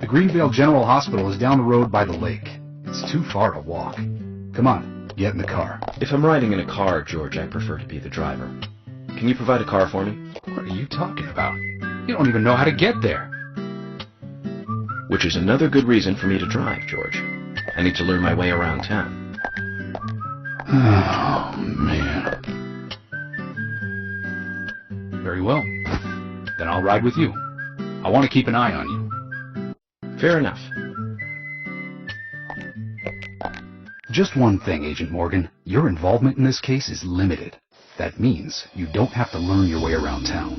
The Greenvale General Hospital is down the road by the lake. It's too far to walk. Come on, get in the car. If I'm riding in a car, George, I prefer to be the driver. Can you provide a car for me? What are you talking about? You don't even know how to get there. Which is another good reason for me to drive, George. I need to learn my way around town. Oh, man. Very well. Then I'll ride with you. I want to keep an eye on you. Fair enough. Just one thing, Agent Morgan. Your involvement in this case is limited. That means you don't have to learn your way around town.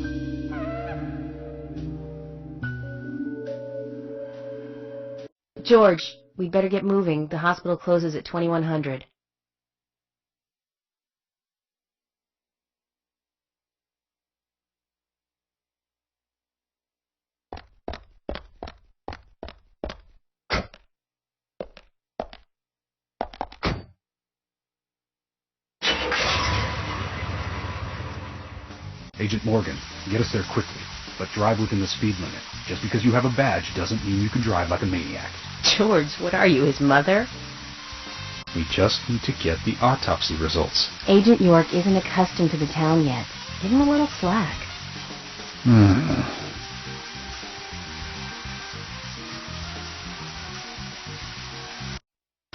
George, we'd better get moving. The hospital closes at 2100. Agent Morgan, get us there quickly, but drive within the speed limit. Just because you have a badge doesn't mean you can drive like a maniac. George, what are you, his mother? We just need to get the autopsy results. Agent York isn't accustomed to the town yet. Give him a little slack.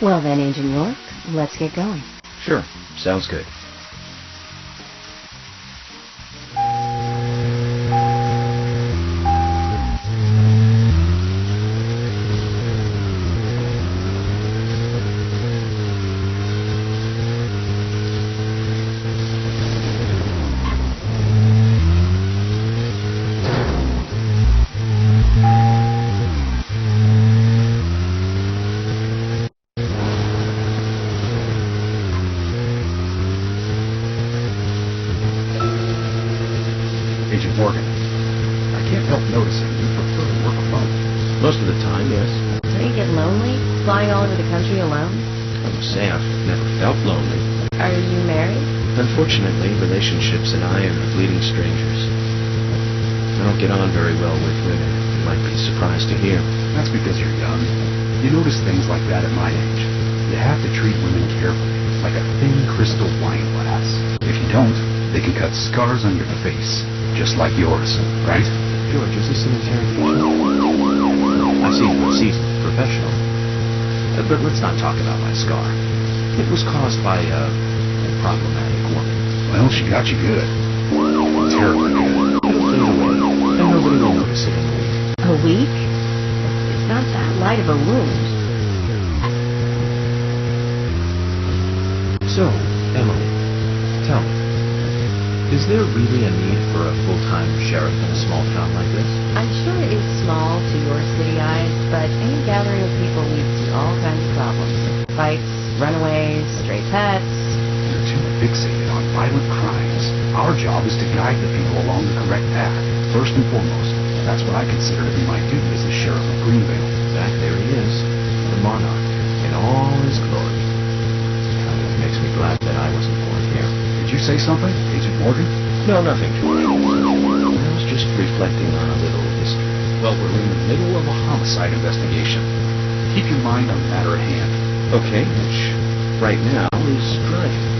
Well then, Agent York, let's get going. Sure, sounds good. Agent Morgan, I can't help noticing you prefer to work alone. Most of the time, yes. Don't you get lonely, flying all over the country alone? I must say, I've never felt lonely. Are you married? Unfortunately, relationships and I are bleeding strangers. I don't get on very well with women. You might be surprised to hear. That's because you're young. You notice things like that at my age. You have to treat women carefully, like a thin crystal wine glass. If you don't, they can cut scars on your face, just like yours, right? George, is this an interrogation? I see you're a seasoned professional. But let's not talk about my scar. It was caused by a problematic woman. Well, she got you good. Terribly good. It'll fade away, and nobody will notice it in a week. A week? It's not that light of a wound. So, Emily, tell me, is there really a need for a full-time sheriff in a small town like this? I'm sure it is small to your city eyes, but any gathering of people leads to all kinds of problems. Fights, runaways, stray pets. You're too fixated on violent crimes. Our job is to guide the people along the correct path. First and foremost, that's what I consider to be my duty as the sheriff of Greenvale. Back there he is, the monarch, in all his glory. Kind of makes me glad that I wasn't born here. Did you say something, Agent Morgan? No, nothing, George. I was just reflecting on a little history. Well, we're in the middle of a homicide investigation. Keep your mind on the matter at hand. Okay, which right now is driving.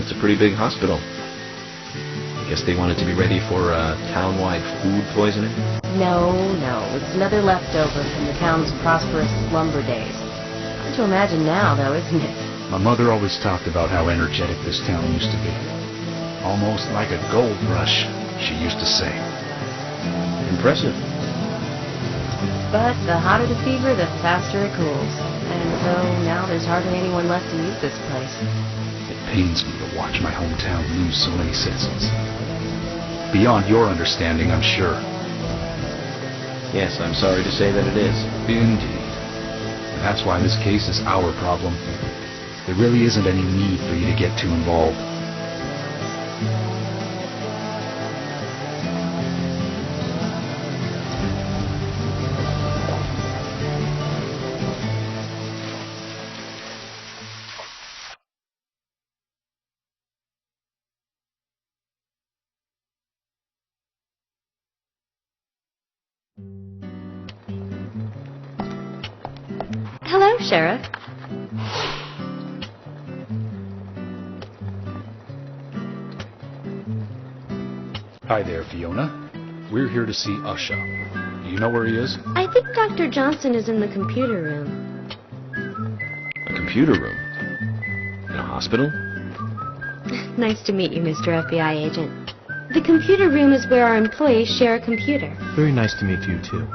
That's a pretty big hospital. I guess they wanted to be ready for town-wide food poisoning? No. It's another leftover from the town's prosperous slumber days. Hard to imagine now, though, isn't it? My mother always talked about how energetic this town used to be. Almost like a gold rush, she used to say. Impressive. But the hotter the fever, the faster it cools. And so now there's hardly anyone left to use this place. It pains me to watch my hometown lose so many citizens. Beyond your understanding, I'm sure. Yes, I'm sorry to say that it is. Indeed. And that's why this case is our problem. There really isn't any need for you to get too involved. Hello, Sheriff. Hi there, Fiona. We're here to see Usha. Do you know where he is? I think Dr. Johnson is in the computer room. A computer room? In a hospital? Nice to meet you, Mr. FBI agent. The computer room is where our employees share a computer. Very nice to meet you, too.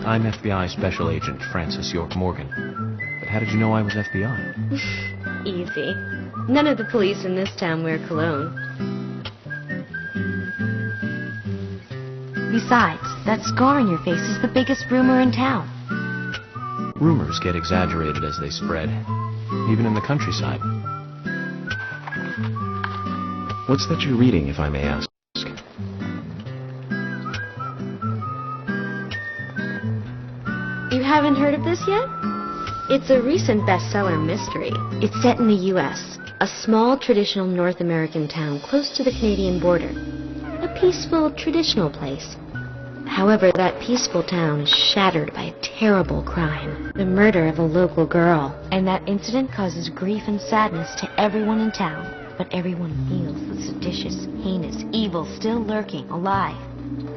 I'm FBI Special Agent Francis York Morgan. But how did you know I was FBI? Easy. None of the police in this town wear cologne. Besides, that scar on your face is the biggest rumor in town. Rumors get exaggerated as they spread, even in the countryside. What's that you're reading, if I may ask? You haven't heard of this yet? It's a recent bestseller mystery. It's set in the U.S., a small traditional North American town close to the Canadian border. A peaceful, traditional place. However, that peaceful town is shattered by a terrible crime. The murder of a local girl. And that incident causes grief and sadness to everyone in town. But everyone feels the seditious, heinous evil still lurking, alive.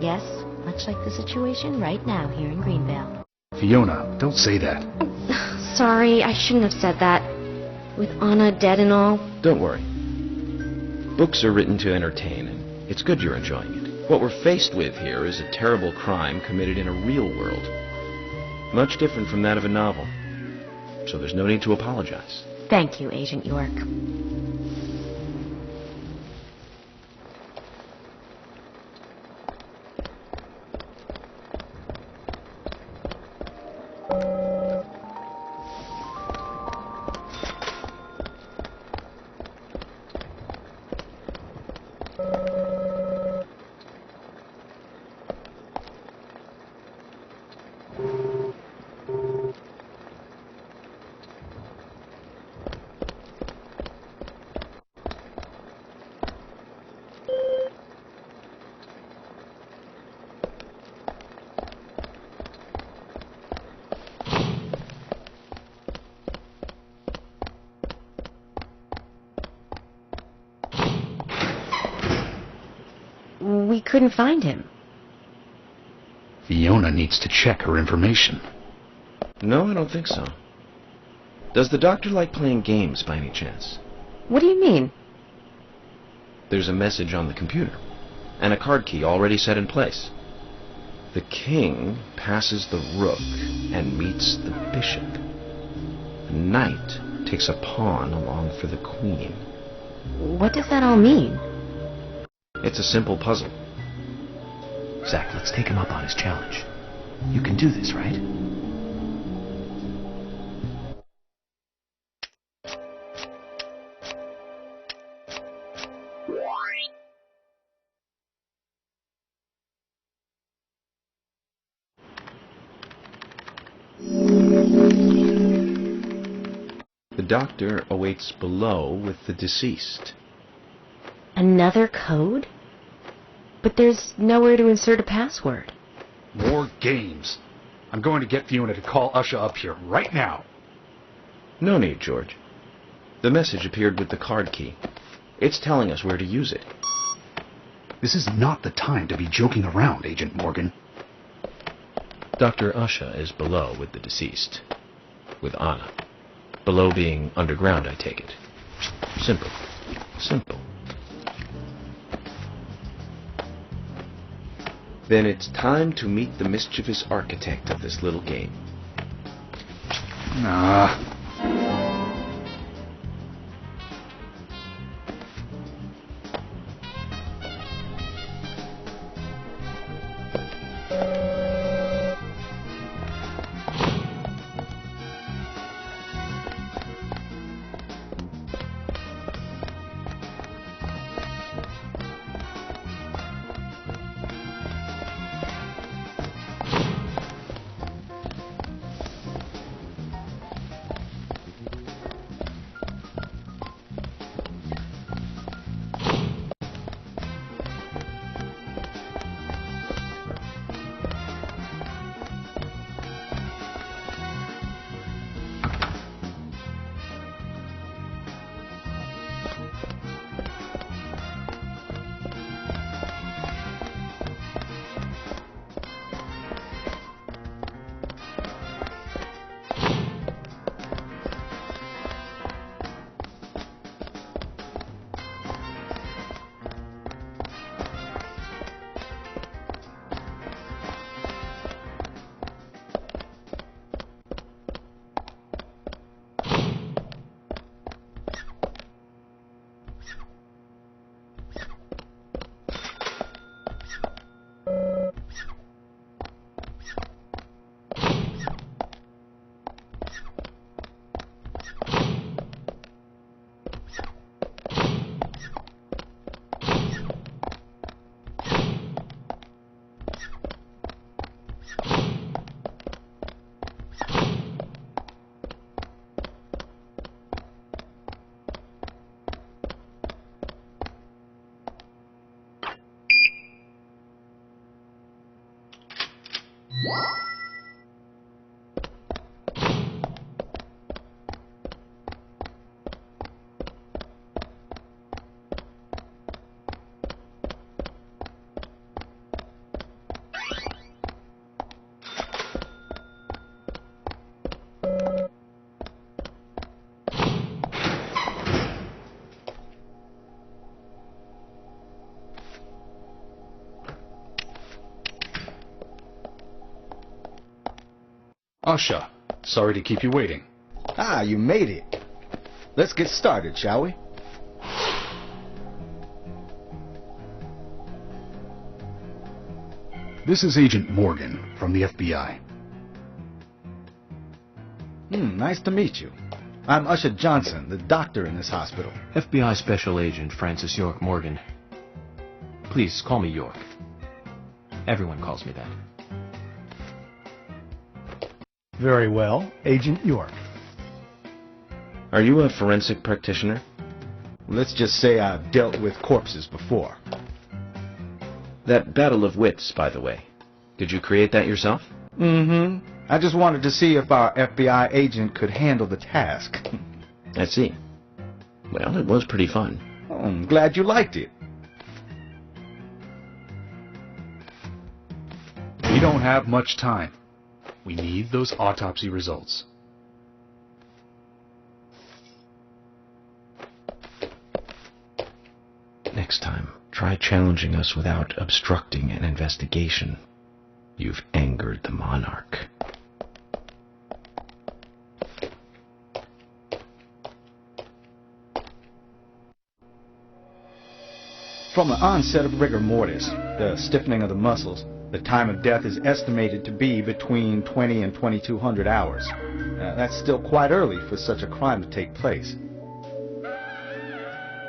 Yes, much like the situation right now here in Greenvale. Fiona, don't say that. Sorry, I shouldn't have said that. With Anna dead and all. Don't worry. Books are written to entertain, and it's good you're enjoying it. What we're faced with here is a terrible crime committed in a real world. Much different from that of a novel. So there's no need to apologize. Thank you, Agent York. We couldn't find him. Fiona needs to check her information. No, I don't think so. Does the doctor like playing games by any chance? What do you mean? There's a message on the computer, and a card key already set in place. The king passes the rook and meets the bishop. The knight takes a pawn along for the queen. What does that all mean? It's a simple puzzle. Zach, let's take him up on his challenge. You can do this, right? The doctor awaits below with the deceased. Another code? But there's nowhere to insert a password. More games. I'm going to get Fiona to call Usha up here right now. No need, George. The message appeared with the card key. It's telling us where to use it. This is not the time to be joking around, Agent Morgan. Dr. Usha is below with the deceased. With Anna. Below being underground, I take it. Simple. Simple. Then it's time to meet the mischievous architect of this little game. Nah. Usha, sorry to keep you waiting. Ah, you made it. Let's get started, shall we? This is Agent Morgan from the FBI. Nice to meet you. I'm Usha Johnson, the doctor in this hospital. FBI Special Agent Francis York Morgan. Please call me York. Everyone calls me that. Very well, Agent York. Are you a forensic practitioner? Let's just say I've dealt with corpses before. That battle of wits, by the way. Did you create that yourself? I just wanted to see if our FBI agent could handle the task. I see. Well, it was pretty fun. Oh, I'm glad you liked it. We don't have much time. We need those autopsy results. Next time, try challenging us without obstructing an investigation. You've angered the monarch. From the onset of rigor mortis, the stiffening of the muscles, the time of death is estimated to be between 20 and 2200 hours. That's still quite early for such a crime to take place.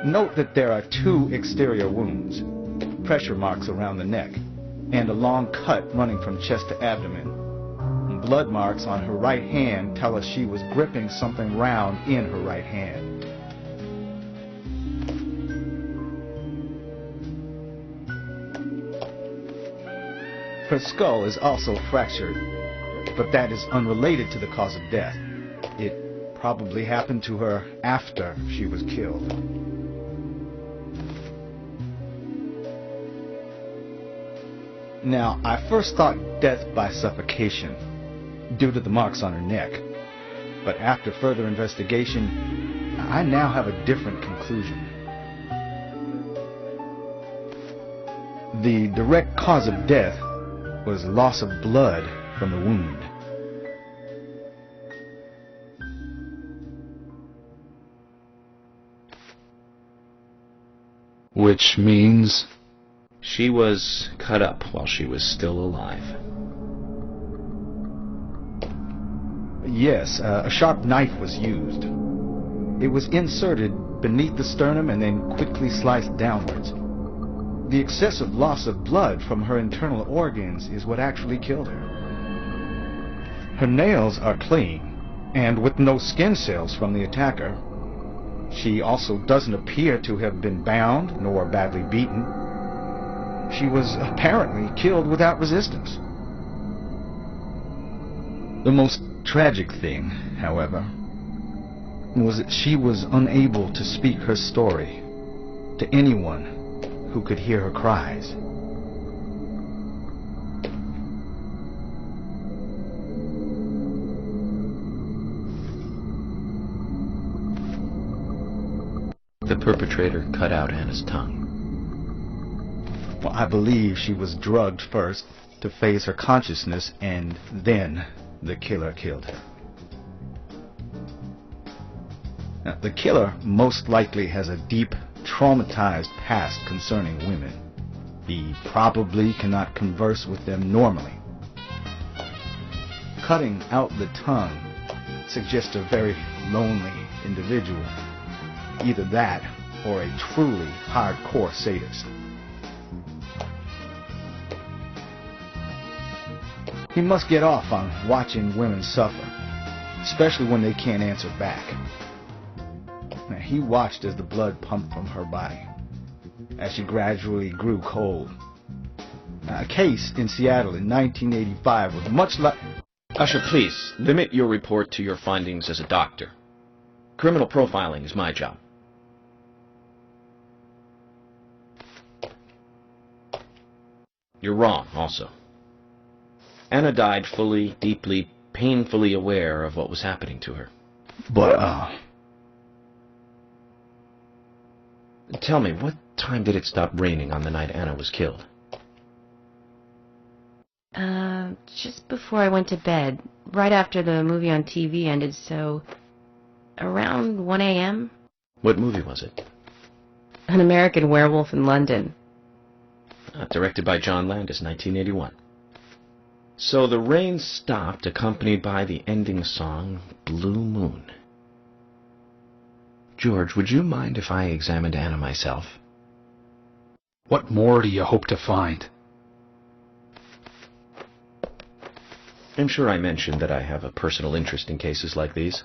Note that there are 2 exterior wounds, pressure marks around the neck, and a long cut running from chest to abdomen. Blood marks on her right hand tell us she was gripping something round in her right hand. Her skull is also fractured, but that is unrelated to the cause of death. It probably happened to her after she was killed. Now, I first thought death by suffocation, due to the marks on her neck. But after further investigation, I now have a different conclusion. The direct cause of death was loss of blood from the wound. Which means? She was cut up while she was still alive. Yes, a sharp knife was used. It was inserted beneath the sternum and then quickly sliced downwards. The excessive loss of blood from her internal organs is what actually killed her. Her nails are clean, and with no skin cells from the attacker. She also doesn't appear to have been bound nor badly beaten. She was apparently killed without resistance. The most tragic thing, however, was that she was unable to speak her story to anyone who could hear her cries. The perpetrator cut out Anna's tongue. Well, I believe she was drugged first to phase her consciousness, and then the killer killed her. Now, the killer most likely has a deep, traumatized past concerning women. He probably cannot converse with them normally. Cutting out the tongue suggests a very lonely individual. Either that, or a truly hardcore sadist. He must get off on watching women suffer, especially when they can't answer back. Now, he watched as the blood pumped from her body, as she gradually grew cold. Now, a case in Seattle in 1985 was much like... Usher, please, limit your report to your findings as a doctor. Criminal profiling is my job. You're wrong, also. Anna died fully, deeply, painfully aware of what was happening to her. But, Tell me, what time did it stop raining on the night Anna was killed? Just before I went to bed, right after the movie on TV ended, so around 1 a.m. What movie was it? An American Werewolf in London. Directed by John Landis, 1981. So the rain stopped, accompanied by the ending song, Blue Moon. George, would you mind if I examined Anna myself? What more do you hope to find? I'm sure I mentioned that I have a personal interest in cases like these.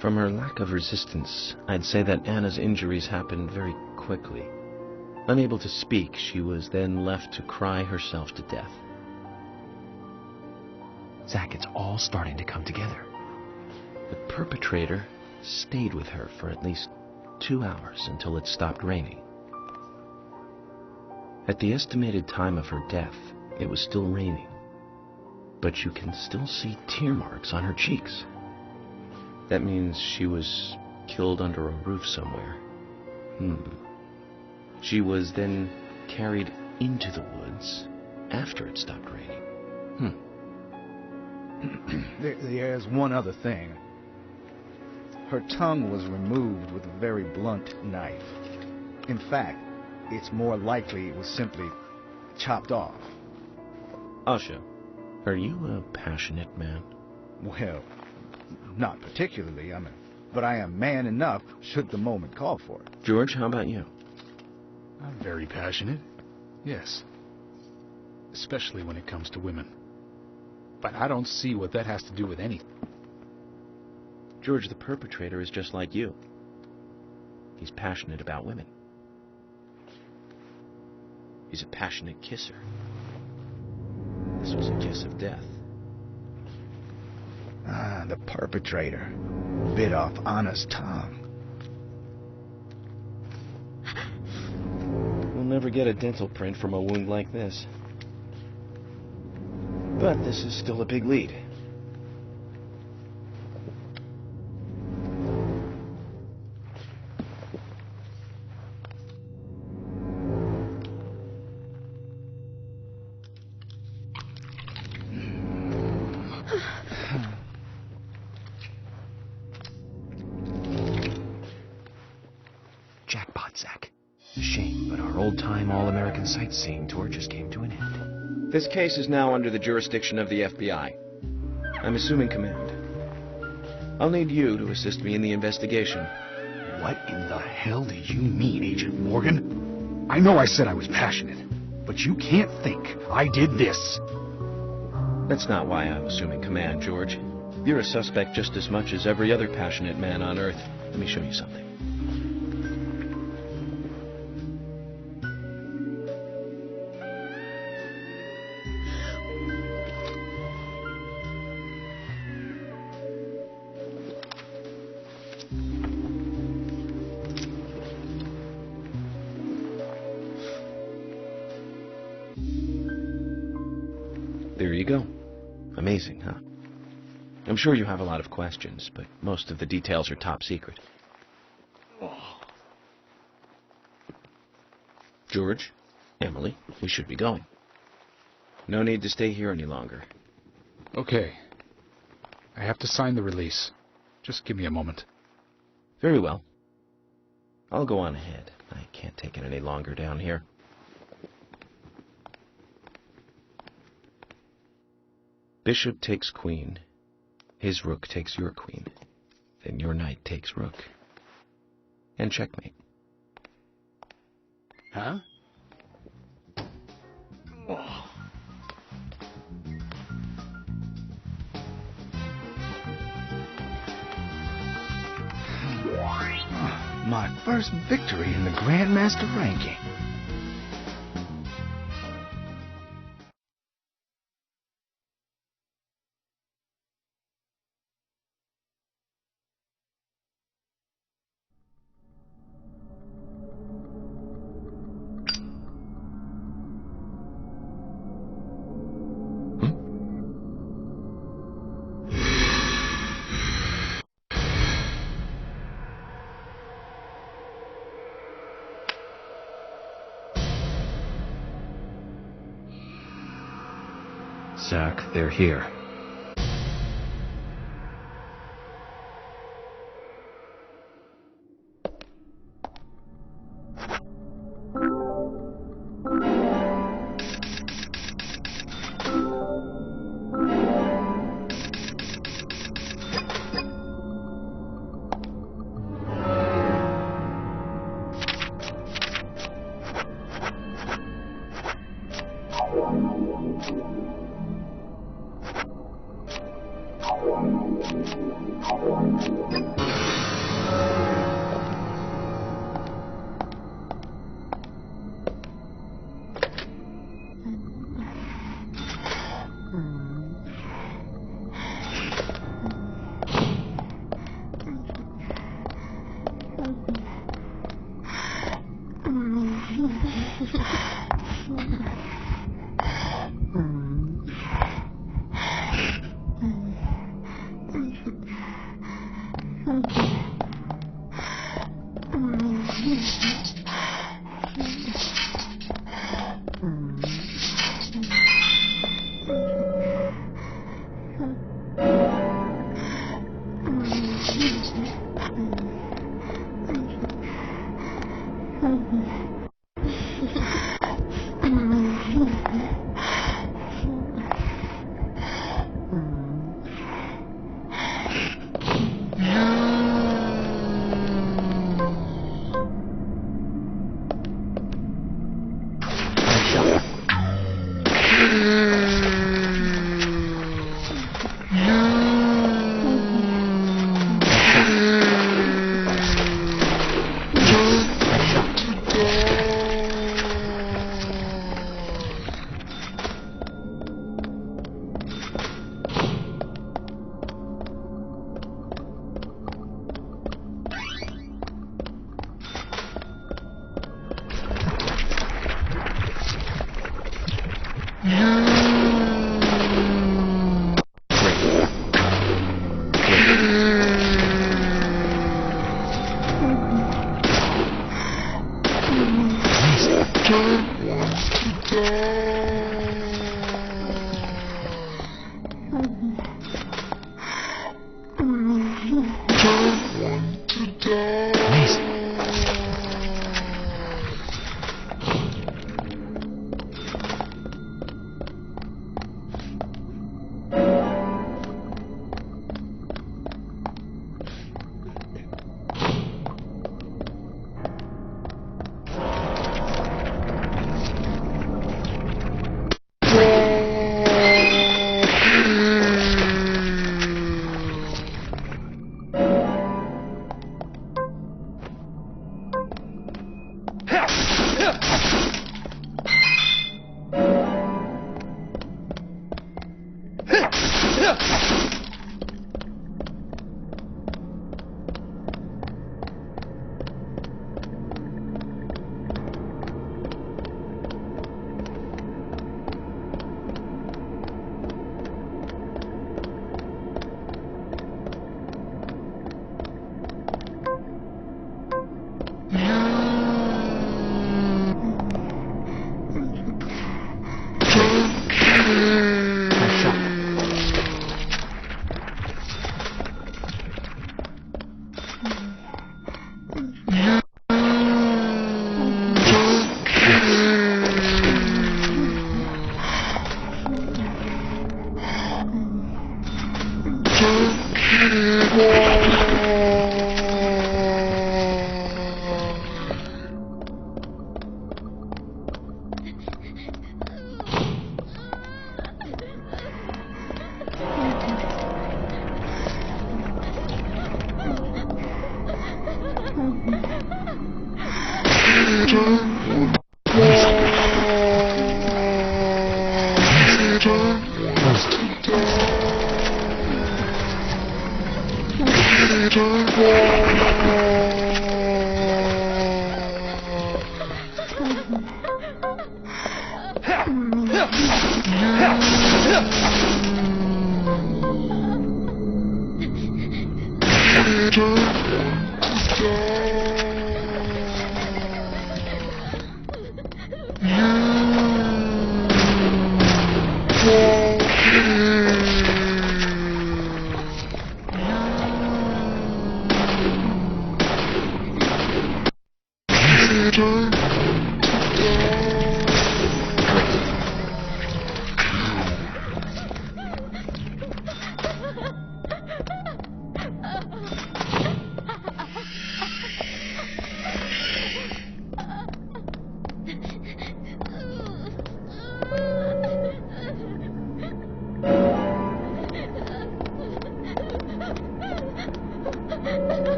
From her lack of resistance, I'd say that Anna's injuries happened very quickly. Unable to speak, she was then left to cry herself to death. Zach, it's all starting to come together. The perpetrator stayed with her for at least 2 hours until it stopped raining. At the estimated time of her death, it was still raining, but you can still see tear marks on her cheeks. That means she was killed under a roof somewhere. She was then carried into the woods after it stopped raining. There's one other thing. Her tongue was removed with a very blunt knife. In fact, it's more likely it was simply chopped off. Asha, are you a passionate man? Well, not particularly, but I am man enough should the moment call for it. George, how about you? I'm very passionate. Yes. Especially when it comes to women. But I don't see what that has to do with anything. George, the perpetrator is just like you. He's passionate about women. He's a passionate kisser. This was a kiss of death. Ah, the perpetrator bit off Anna's tongue. We'll never get a dental print from a wound like this. But this is still a big lead. Jackpot, Zach. A shame, but our old-time all-American sightseeing tour just came to an end. This case is now under the jurisdiction of the FBI. I'm assuming command. I'll need you to assist me in the investigation. What in the hell do you mean, Agent Morgan? I know I said I was passionate, but you can't think I did this. That's not why I'm assuming command, George. You're a suspect just as much as every other passionate man on Earth. Let me show you something. There you go. Amazing, huh? I'm sure you have a lot of questions, but most of the details are top secret. George, Emily, we should be going. No need to stay here any longer. Okay. I have to sign the release. Just give me a moment. Very well. I'll go on ahead. I can't take it any longer down here. Bishop takes queen. His rook takes your queen. Then your knight takes rook. And checkmate. Huh? My first victory in the Grandmaster ranking. Zach, they're here.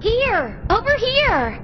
Here! Over here!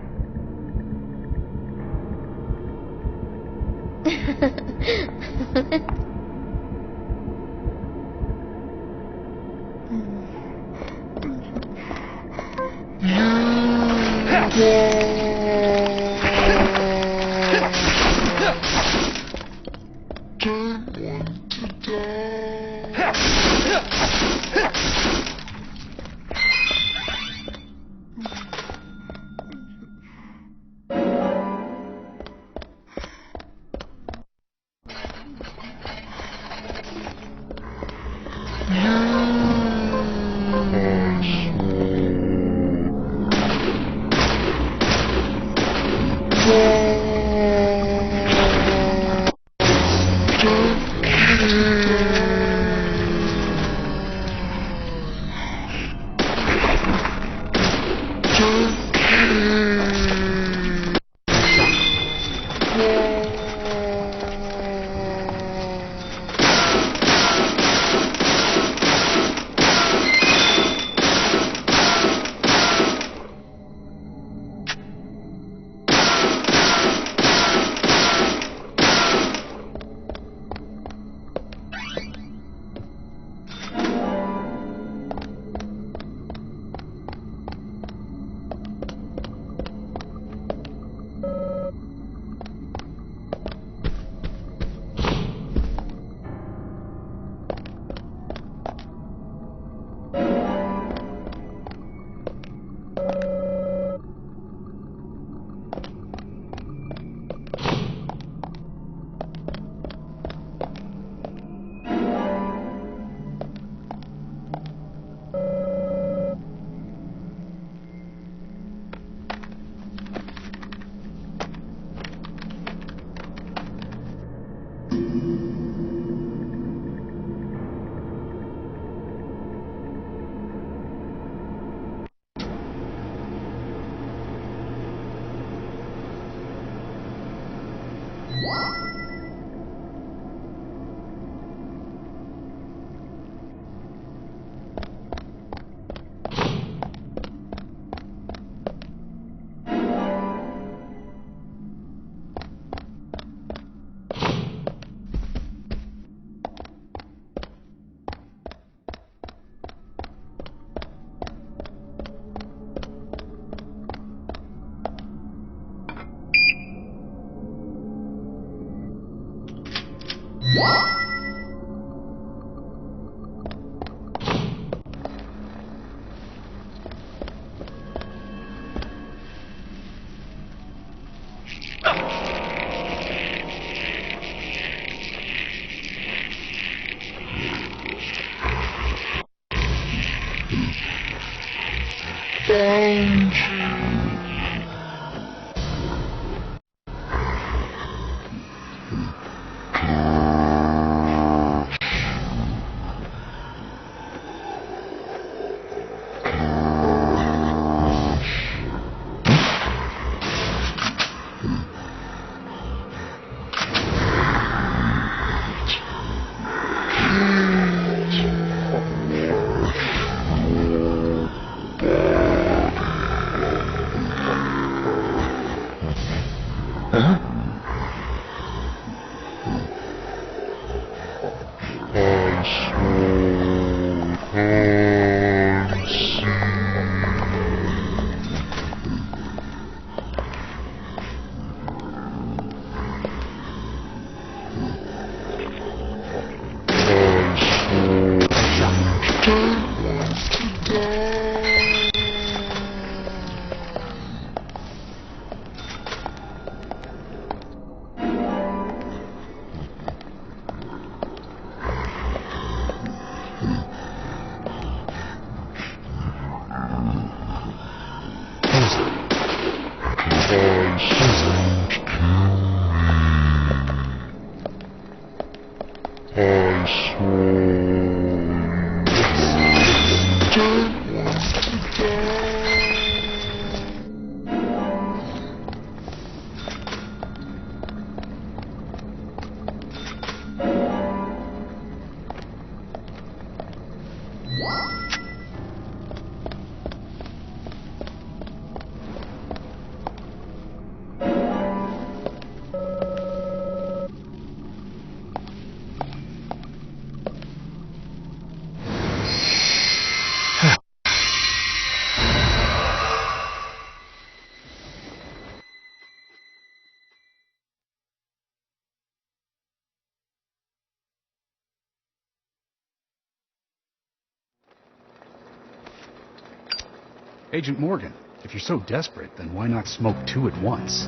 Agent Morgan, if you're so desperate, then why not smoke two at once?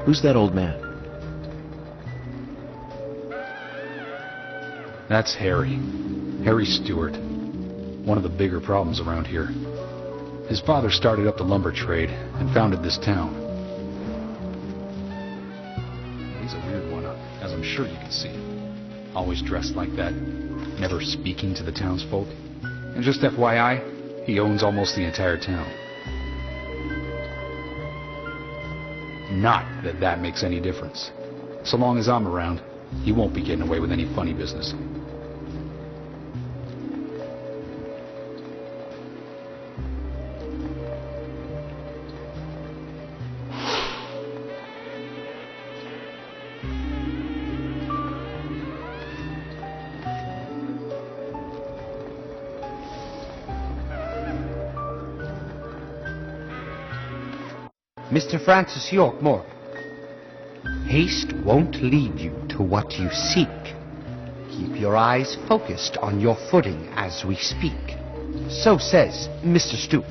Who's that old man? That's Harry. Harry Stewart. One of the bigger problems around here. His father started up the lumber trade and founded this town. He's a weird one, as I'm sure you can see. Always dressed like that, never speaking to the townsfolk. And just FYI, he owns almost the entire town. Not that that makes any difference. So long as I'm around, he won't be getting away with any funny business. Mr. Francis York Morgan, haste won't lead you to what you seek. Keep your eyes focused on your footing as we speak. So says Mr. Stewart.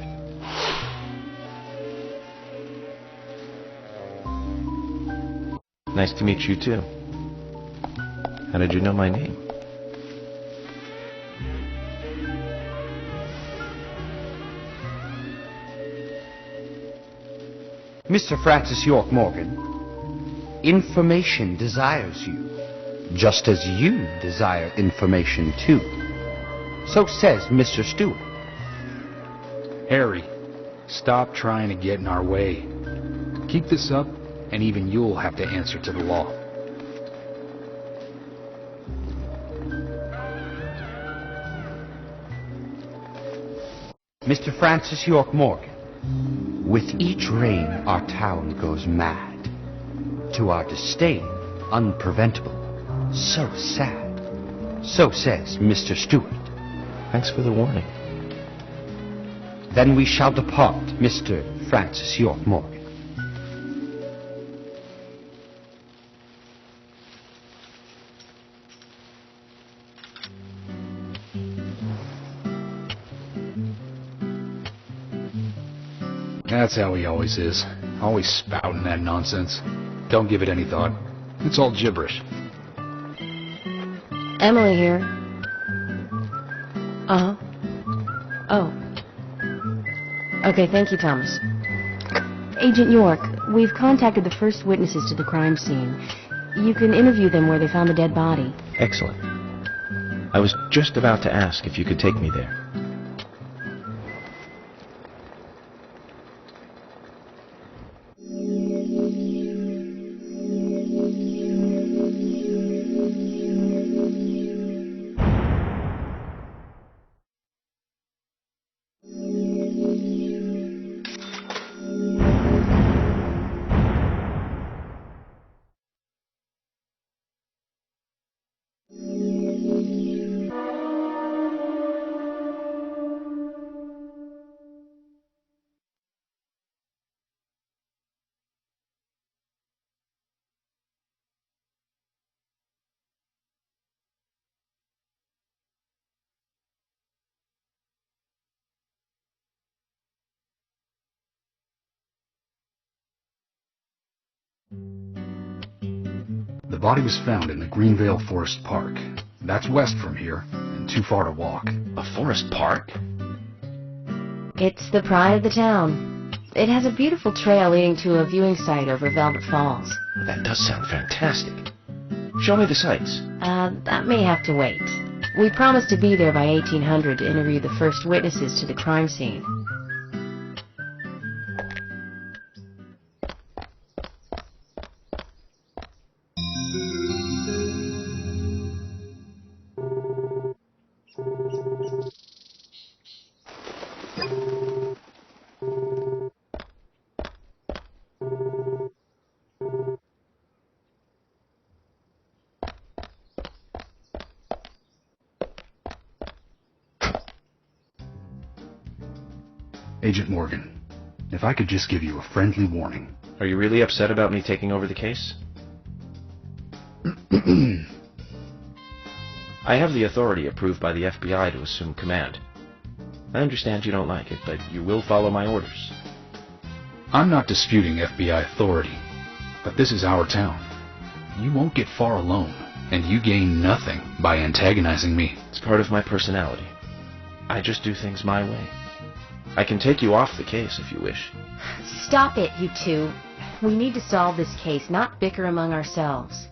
Nice to meet you, too. How did you know my name? Mr. Francis York Morgan, information desires you, just as you desire information too. So says Mr. Stewart. Harry, stop trying to get in our way. Keep this up, and even you'll have to answer to the law. Mr. Francis York Morgan, With each rain, our town goes mad. To our disdain, unpreventable. So sad. So says Mr. Stewart. Thanks for the warning. Then we shall depart, Mr. Francis York Morgan. That's how he always is. Always spouting that nonsense. Don't give it any thought. It's all gibberish. Emily here. Uh-huh. Oh. Okay, thank you, Thomas. Agent York, we've contacted the first witnesses to the crime scene. You can interview them where they found the dead body. Excellent. I was just about to ask if you could take me there. The body was found in the Greenvale Forest Park. That's west from here, and too far to walk. A forest park? It's the pride of the town. It has a beautiful trail leading to a viewing site over Velvet Falls. That does sound fantastic. Show me the sights. That may have to wait. We promised to be there by 1800 to interview the first witnesses to the crime scene. Agent Morgan, if I could just give you a friendly warning. Are you really upset about me taking over the case? I have the authority approved by the FBI to assume command. I understand you don't like it, but you will follow my orders. I'm not disputing FBI authority, but this is our town. You won't get far alone, and you gain nothing by antagonizing me. It's part of my personality. I just do things my way. I can take you off the case if you wish. Stop it, you two. We need to solve this case, not bicker among ourselves.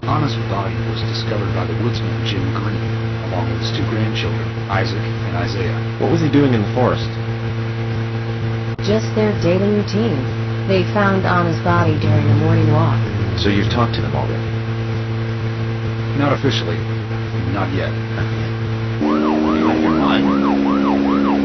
Anna's body was discovered by the woodsman Jim Green, along with his two grandchildren, Isaac and Isaiah. What were they doing in the forest? Just their daily routine. They found Anna's body during a morning walk. So you've talked to them already? Not officially. Not yet. You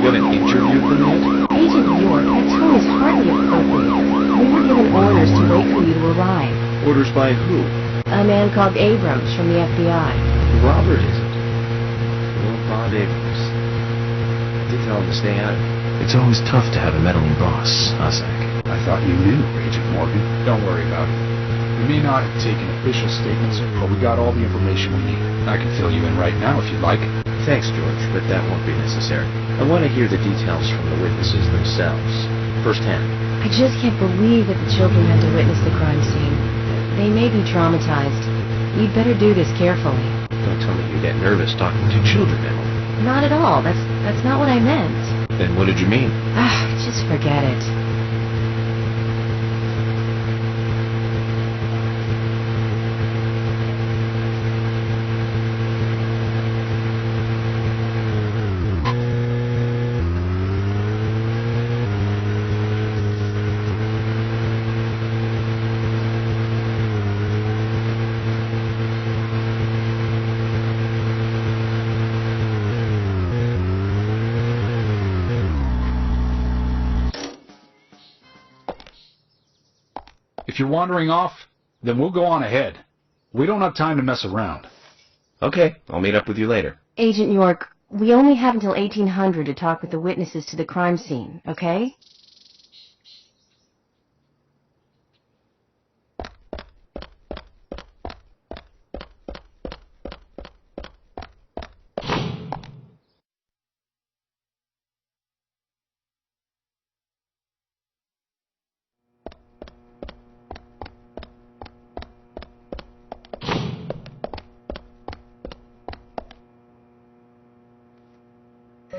haven't interviewed them yet? Agent York, that tone is hardly appropriate. We were given orders to wait for you to arrive. Orders by who? A man called Abrams from the FBI. Robert, is it? Well, Bob Abrams. I did tell him to stay out of it. It's always tough to have a meddling boss, Isaac. I thought you knew, Agent Morgan. Don't worry about it. We may not have taken official statements, but we got all the information we need. I can fill you in right now if you'd like. Thanks, George, but that won't be necessary. I want to hear the details from the witnesses themselves, firsthand. I just can't believe that the children had to witness the crime scene. They may be traumatized. You'd better do this carefully. Don't tell me you get nervous talking to children, Emily. Not at all. That's not what I meant. Then what did you mean? Just forget it. If you're wandering off, then we'll go on ahead. We don't have time to mess around. Okay, I'll meet up with you later. Agent York, we only have until 1800 to talk with the witnesses to the crime scene, okay?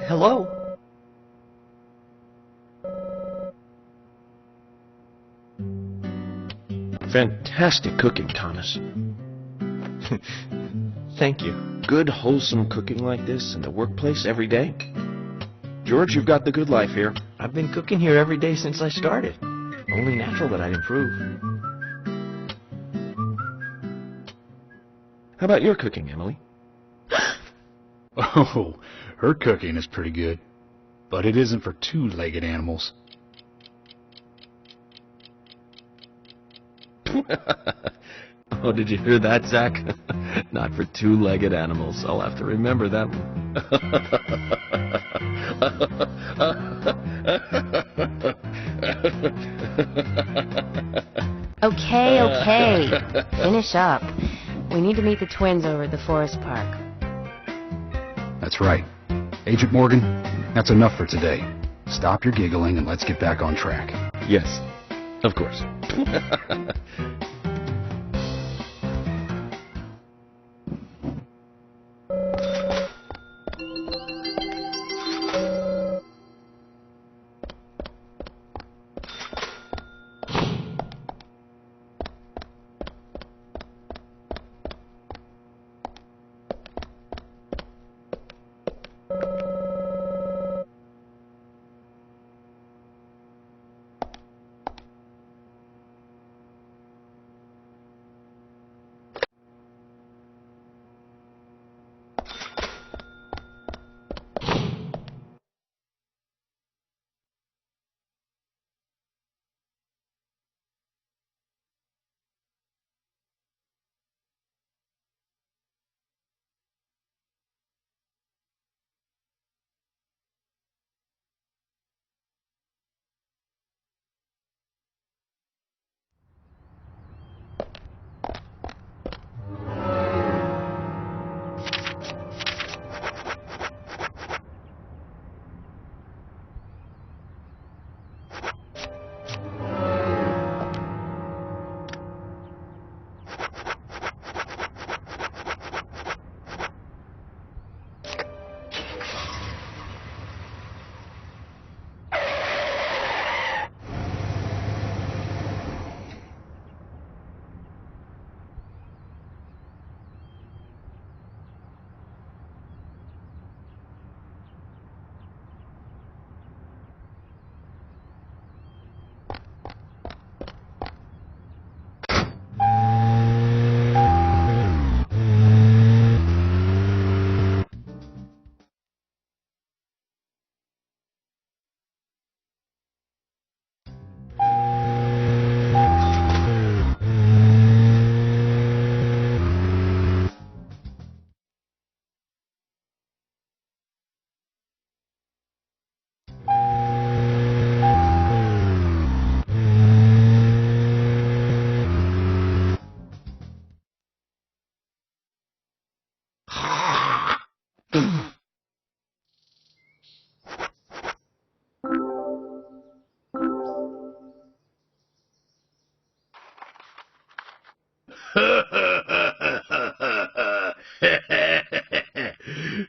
Hello? Fantastic cooking, Thomas. Thank you. Good, wholesome cooking like this in the workplace every day? George, you've got the good life here. I've been cooking here every day since I started. Only natural that I'd improve. How about your cooking, Emily? Oh, her cooking is pretty good. But it isn't for two-legged animals. Oh, did you hear that, Zach? Not for two-legged animals. I'll have to remember that one. Okay. Finish up. We need to meet the twins over at the forest park. That's right. Agent Morgan, that's enough for today. Stop your giggling and let's get back on track. Yes, of course.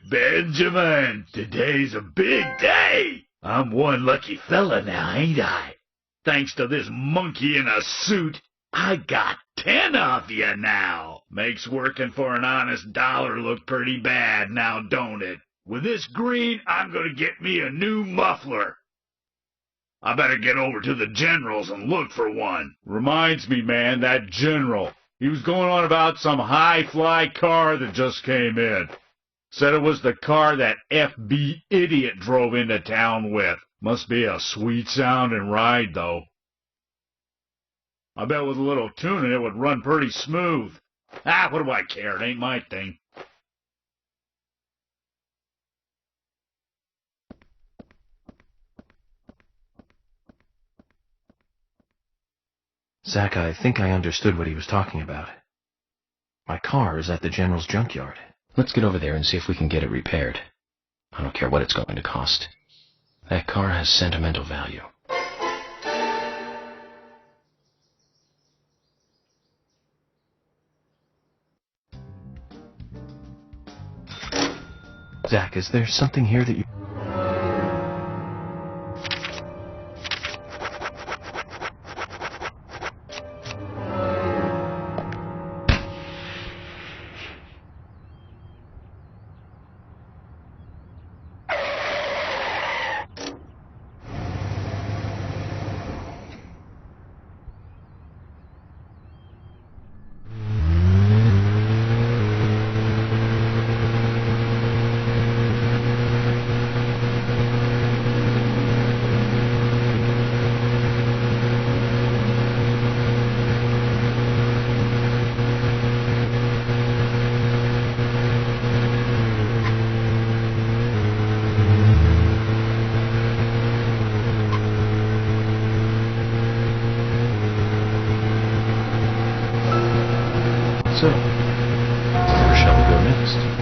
Benjamin, today's a big day. I'm one lucky fella now, ain't I? Thanks to this monkey in a suit, I got 10 of you now. Makes working for an honest dollar look pretty bad now, don't it? With this green, I'm gonna get me a new muffler. I better get over to the general's and look for one. Reminds me, man, that general. He was going on about some high-fly car that just came in. Said it was the car that FB idiot drove into town with. Must be a sweet-sounding ride, though. I bet with a little tuning it would run pretty smooth. Ah, what do I care? It ain't my thing. Zach, I think I understood what he was talking about. My car is at the General's junkyard. Let's get over there and see if we can get it repaired. I don't care what it's going to cost. That car has sentimental value. Zach, is there something here that you... So, where shall we go next?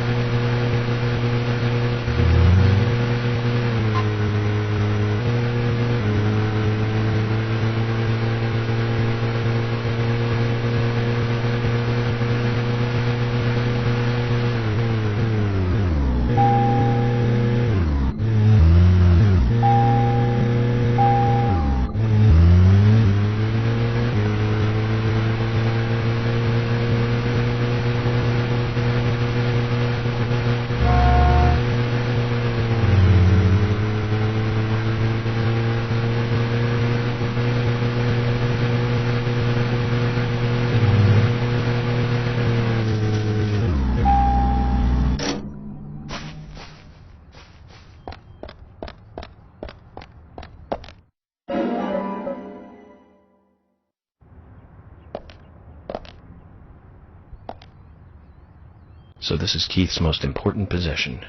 So this is Keith's most important possession,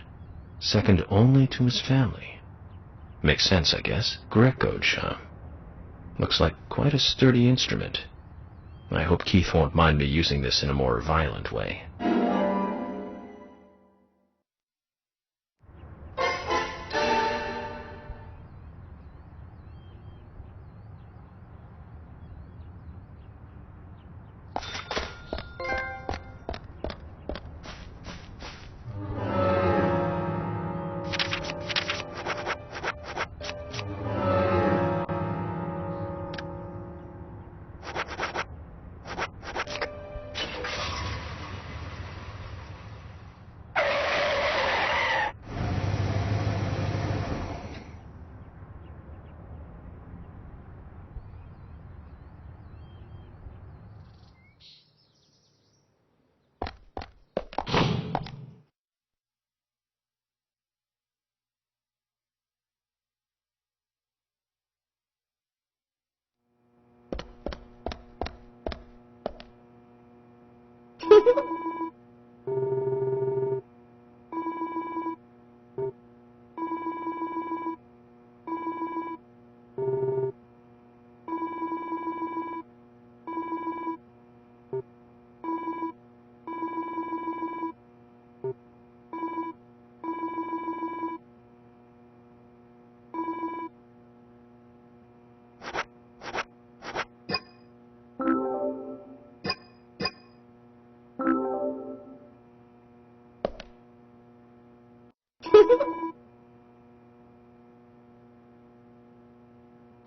second only to his family. Makes sense, I guess. Greco charm. Looks like quite a sturdy instrument. I hope Keith won't mind me using this in a more violent way.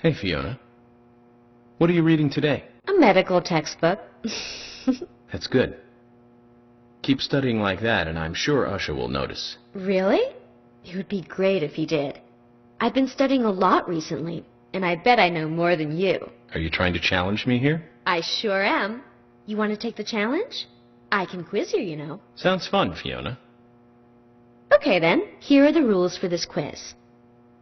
Hey, Fiona. What are you reading today? A medical textbook. That's good. Keep studying like that, and I'm sure Usha will notice. Really? It would be great if he did. I've been studying a lot recently, and I bet I know more than you. Are you trying to challenge me here? I sure am. You want to take the challenge? I can quiz you, you know. Sounds fun, Fiona. Okay then, here are the rules for this quiz.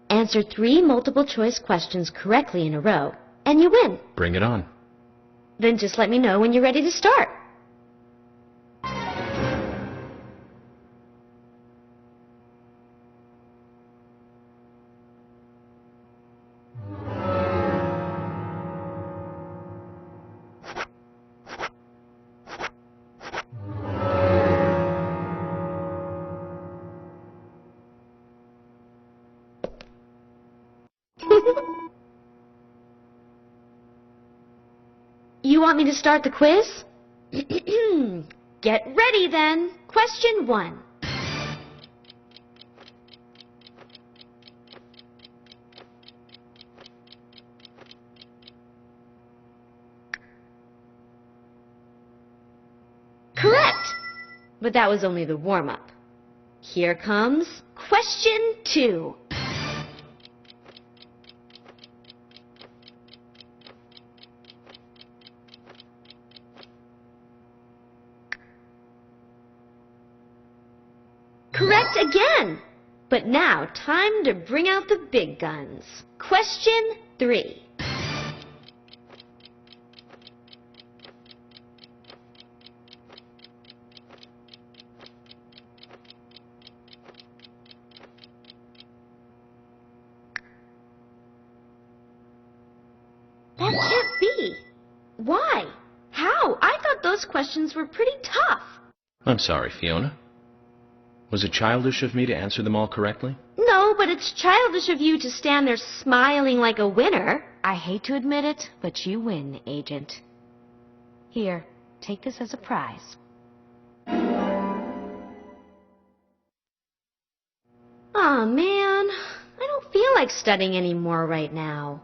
Answer 3 multiple-choice questions correctly in a row, and you win. Bring it on. Then just let me know when you're ready to start. You want me to start the quiz? Get ready then. Question 1. Correct! But that was only the warm-up. Here comes question 2. Correct again! But now, time to bring out the big guns. Question 3. That can't be. Why? How? I thought those questions were pretty tough. I'm sorry, Fiona. Was it childish of me to answer them all correctly? No, but it's childish of you to stand there smiling like a winner. I hate to admit it, but you win, Agent. Here, take this as a prize. Aw, man. I don't feel like studying anymore right now.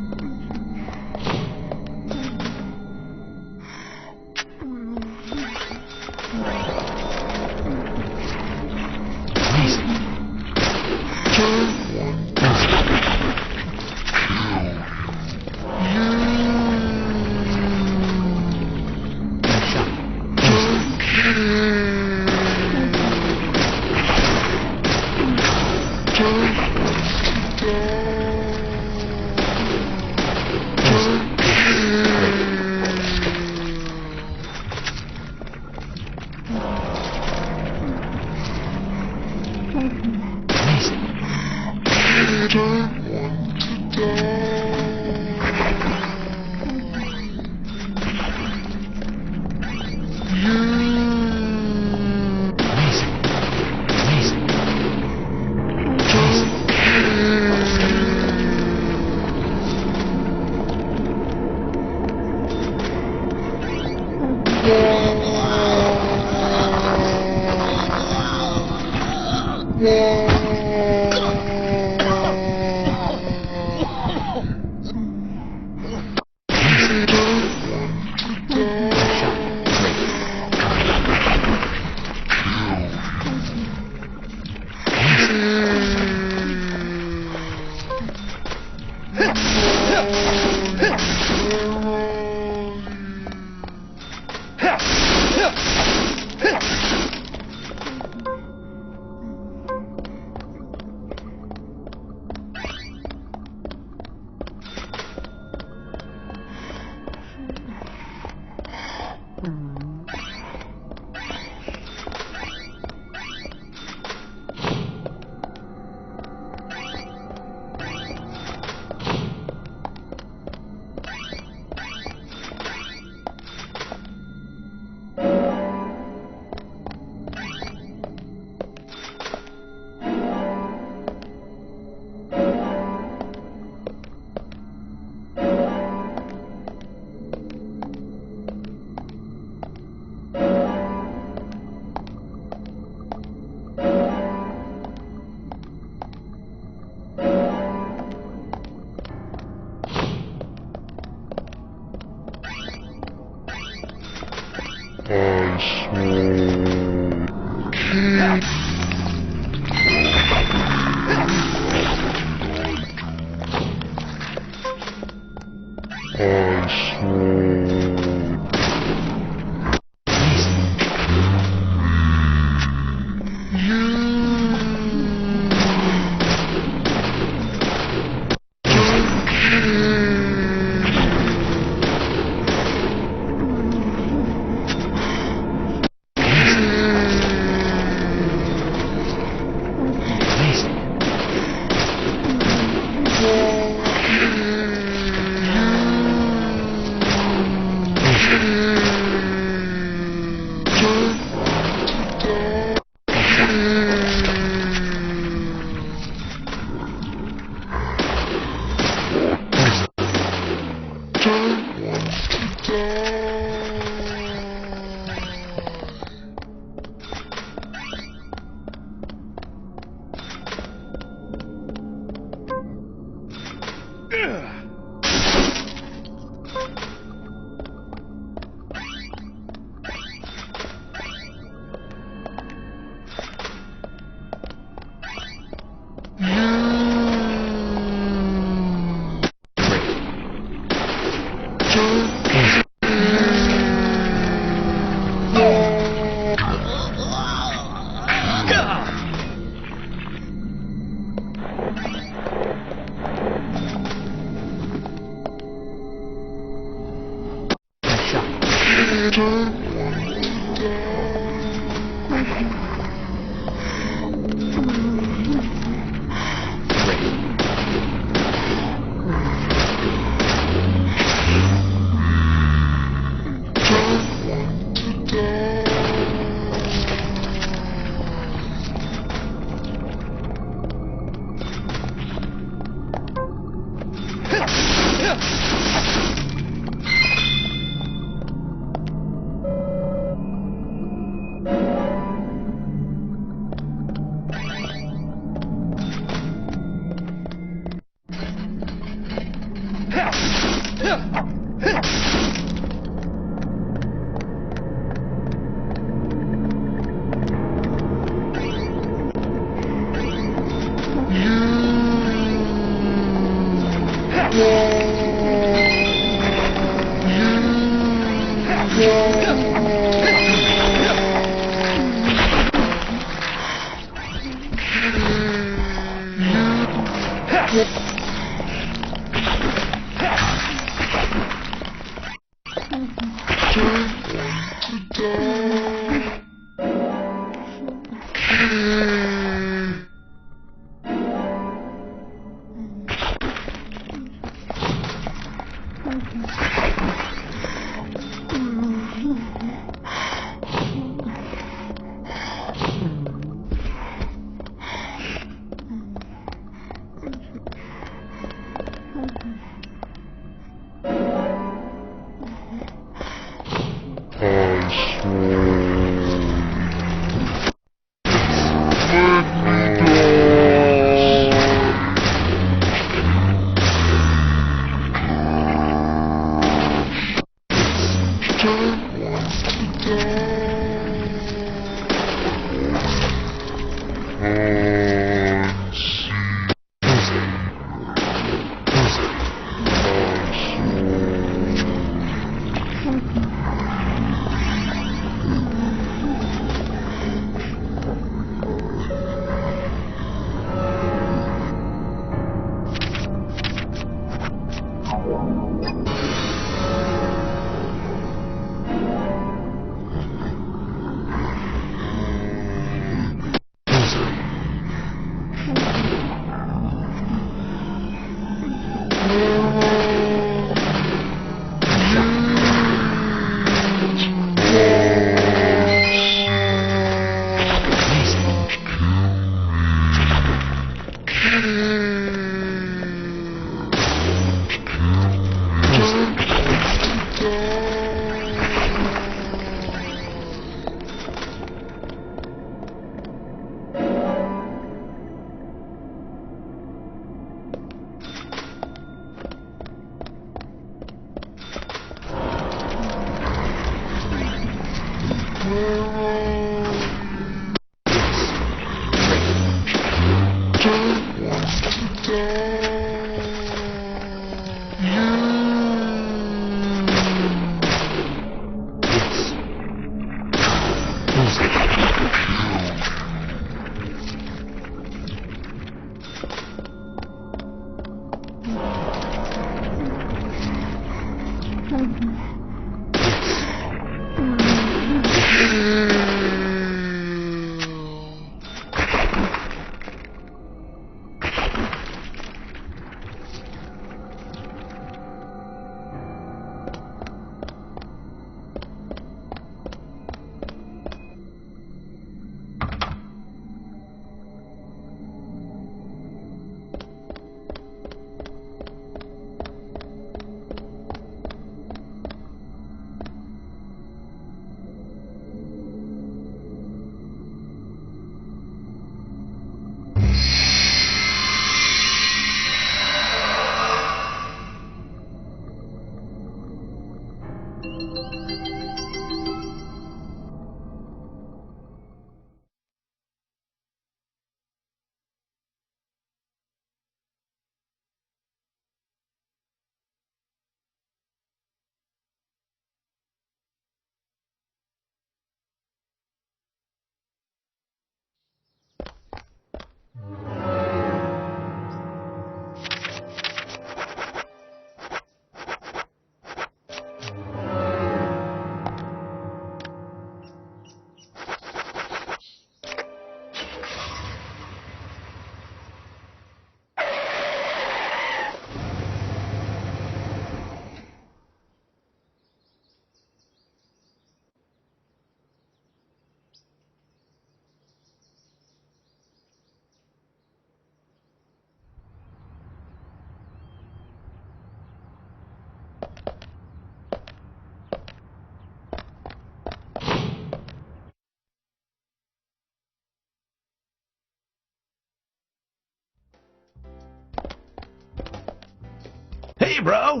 Hey, bro!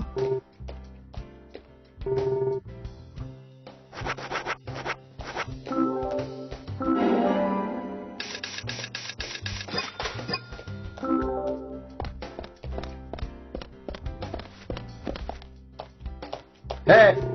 Hey!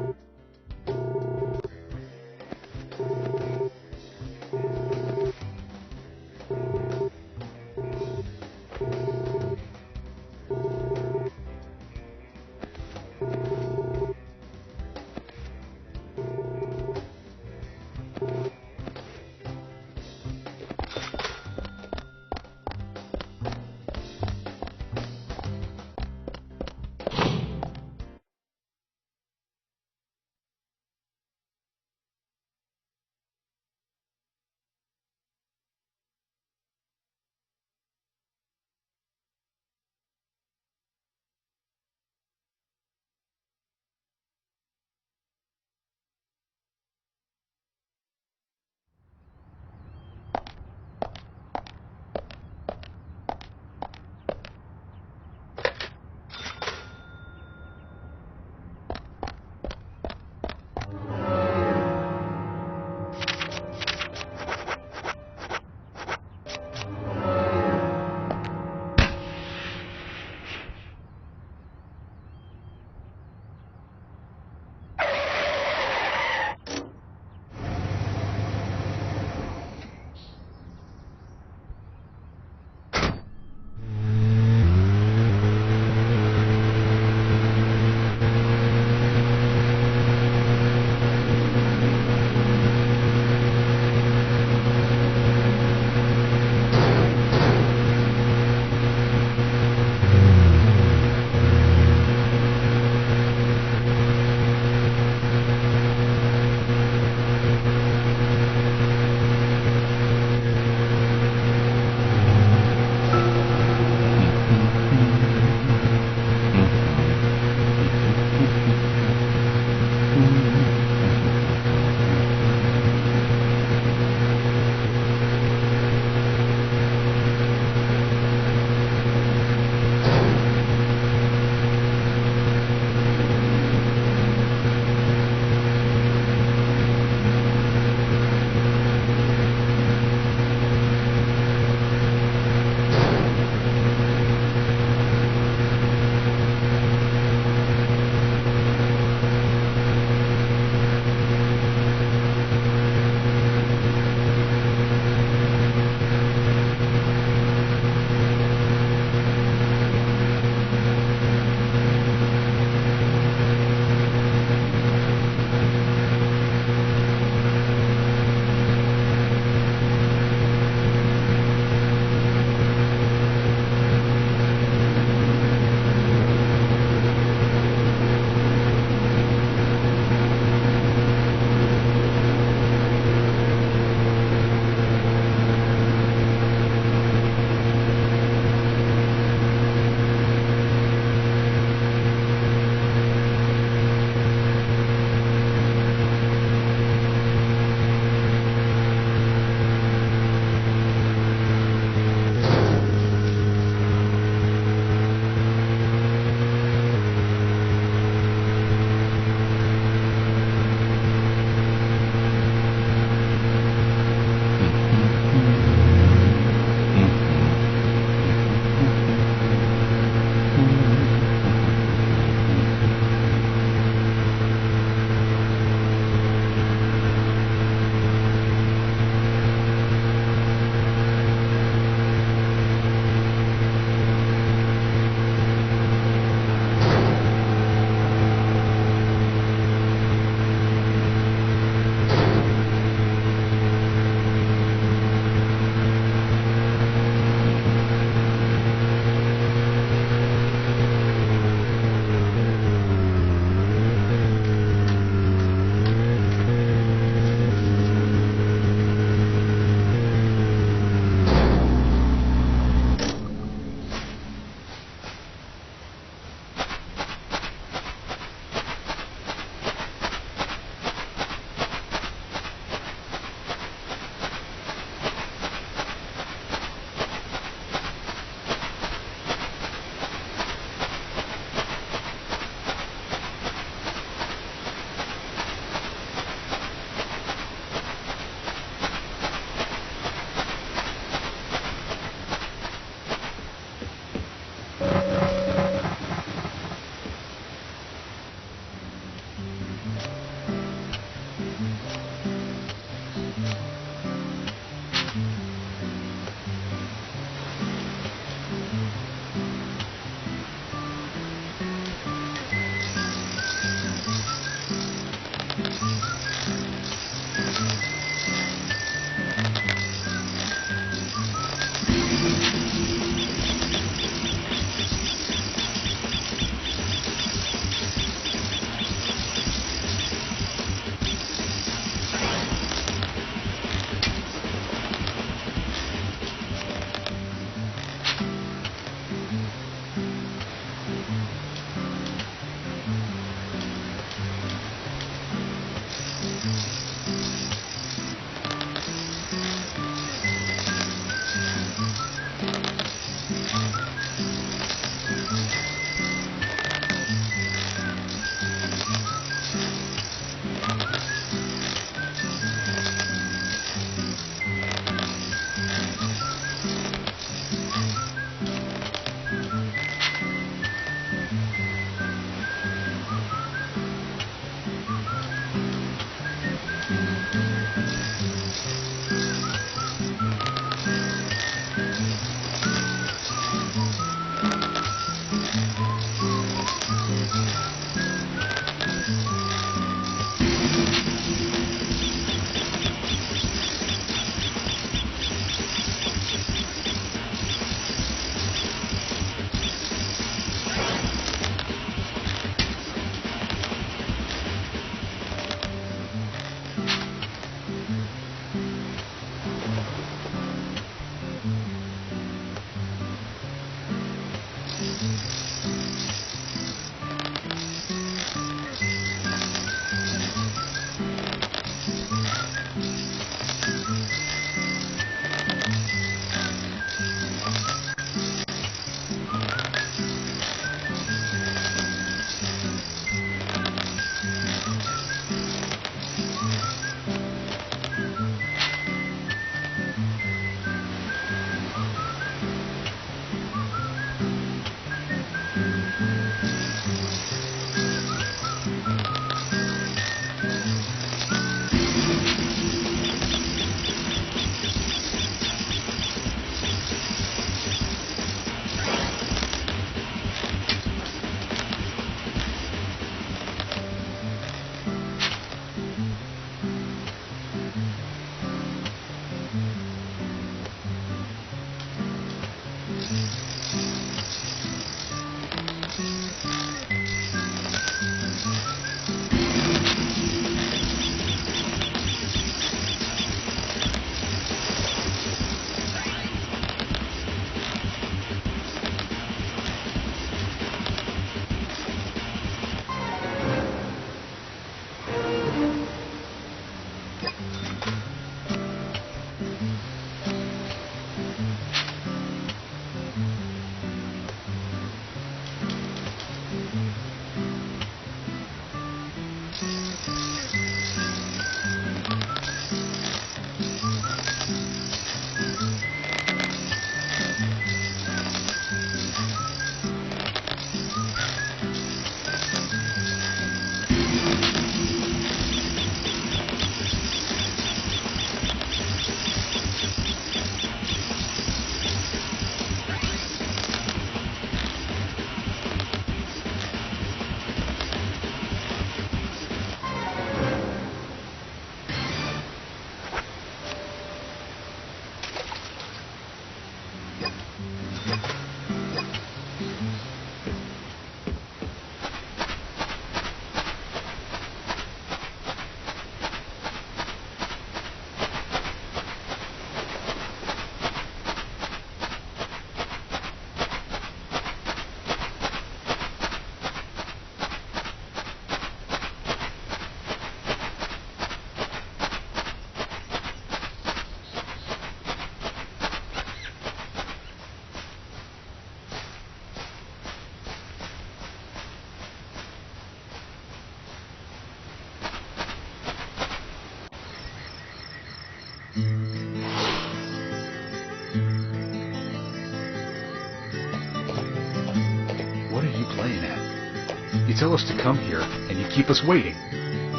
You tell us to come here, and you keep us waiting.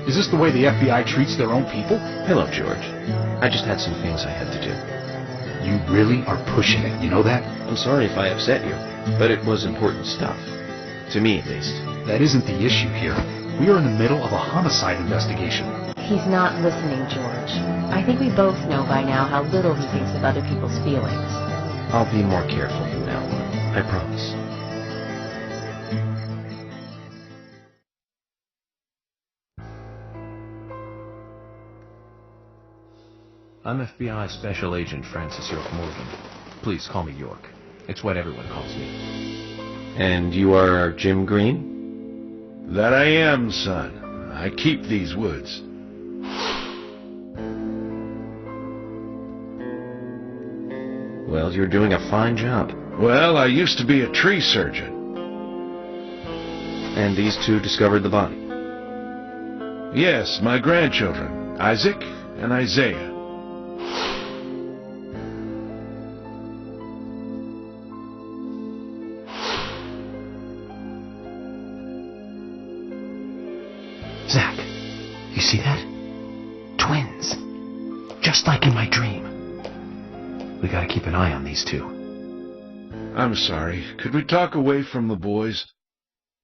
Is this the way the FBI treats their own people? Hello, George. I just had some things I had to do. You really are pushing it, you know that? I'm sorry if I upset you, but it was important stuff. To me, at least. That isn't the issue here. We are in the middle of a homicide investigation. He's not listening, George. I think we both know by now how little he thinks of other people's feelings. I'll be more careful from now on. I promise. I'm FBI Special Agent Francis York Morgan. Please call me York. It's what everyone calls me. And you are Jim Green? That I am, son. I keep these woods. Well, you're doing a fine job. Well, I used to be a tree surgeon. And these two discovered the body? Yes, my grandchildren, Isaac and Isaiah. Zach, you see that? Twins. Just like in my dream. We gotta keep an eye on these two. I'm sorry. Could we talk away from the boys?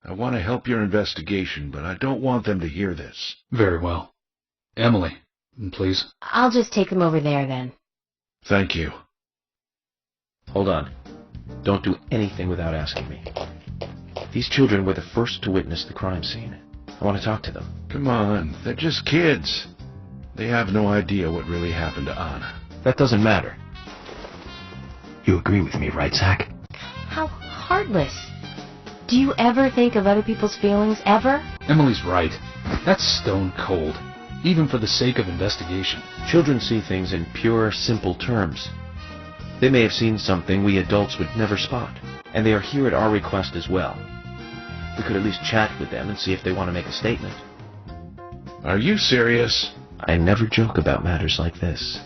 I want to help your investigation, but I don't want them to hear this. Very well. Emily, please. I'll just take them over there then. Thank you. Hold on. Don't do anything without asking me. These children were the first to witness the crime scene. I want to talk to them. Come on, they're just kids. They have no idea what really happened to Anna. That doesn't matter. You agree with me, right, Zach? How heartless. Do you ever think of other people's feelings, ever? Emily's right. That's stone cold, even for the sake of investigation. Children see things in pure, simple terms. They may have seen something we adults would never spot, and they are here at our request as well. We could at least chat with them and see if they want to make a statement. Are you serious? I never joke about matters like this.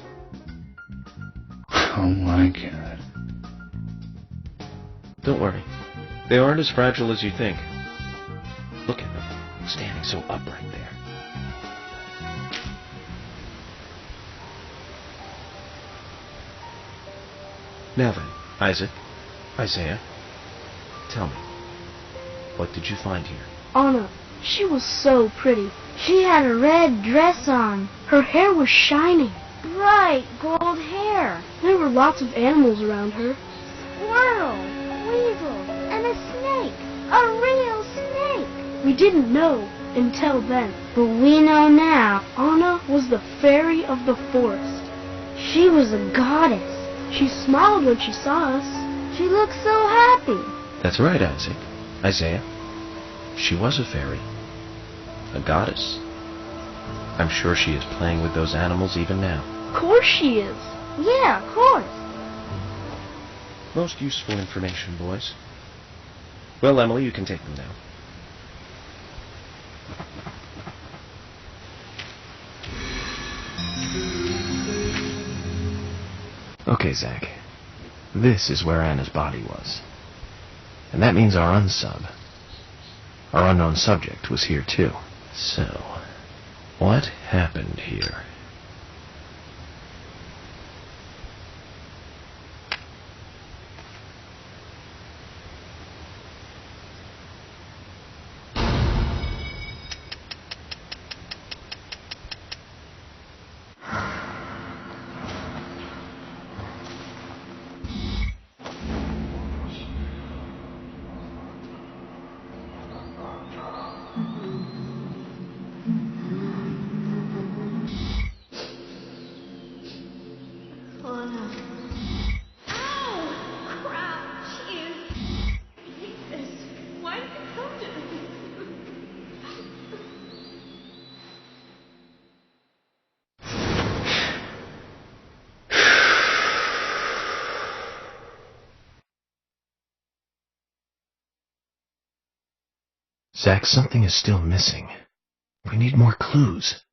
Oh my God. Don't worry. They aren't as fragile as you think. Look at them, standing so upright there. Now then, Isaac, Isaiah, tell me, what did you find here? Anna, she was so pretty. She had a red dress on. Her hair was shining. Bright gold hair. There were lots of animals around her. Squirrel, weasel, and a snake. A real snake. We didn't know until then. But we know now. Anna was the fairy of the forest. She was a goddess. She smiled when she saw us. She looked so happy. That's right, Isaac. Isaiah. She was a fairy. A goddess. I'm sure she is playing with those animals even now. Of course she is. Yeah, of course. Most useful information, boys. Well, Emily, you can take them now. Okay, Zach. This is where Anna's body was. And that means our unsub, our unknown subject, was here too. So, what happened here? Zach, something is still missing. We need more clues.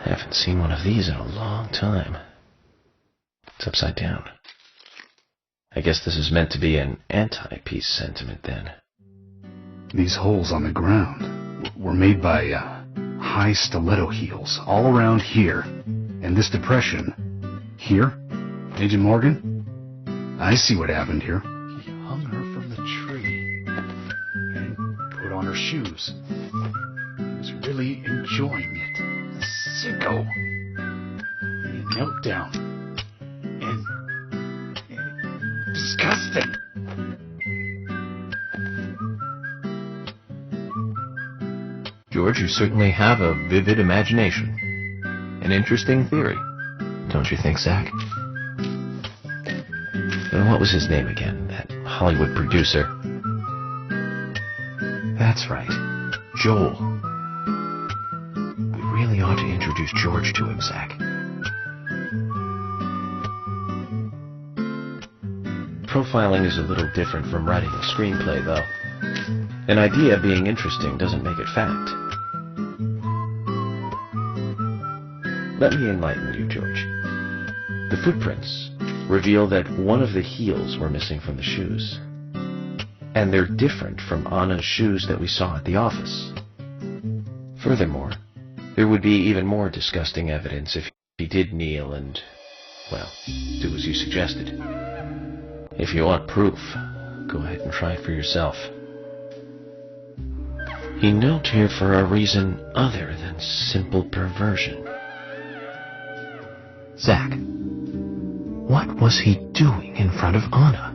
Haven't seen one of these in a long time. It's upside down. I guess this is meant to be an anti-peace sentiment, then. These holes on the ground were made by high stiletto heels all around here. And this depression here, Agent Morgan, I see what happened here. He hung her from the tree and put on her shoes. He was really enjoying it. The sicko. He knelt down. And disgusting. George, you certainly have a vivid imagination. An interesting theory. Don't you think, Zach? What was his name again? That Hollywood producer. That's right. Joel. We really ought to introduce George to him, Zach. Profiling is a little different from writing a screenplay, though. An idea being interesting doesn't make it fact. Let me enlighten you, George. The footprints reveal that one of the heels were missing from the shoes. And they're different from Anna's shoes that we saw at the office. Furthermore, there would be even more disgusting evidence if he did kneel and, well, do as you suggested. If you want proof, go ahead and try it for yourself. He knelt here for a reason other than simple perversion. Zach, what was he doing in front of Anna?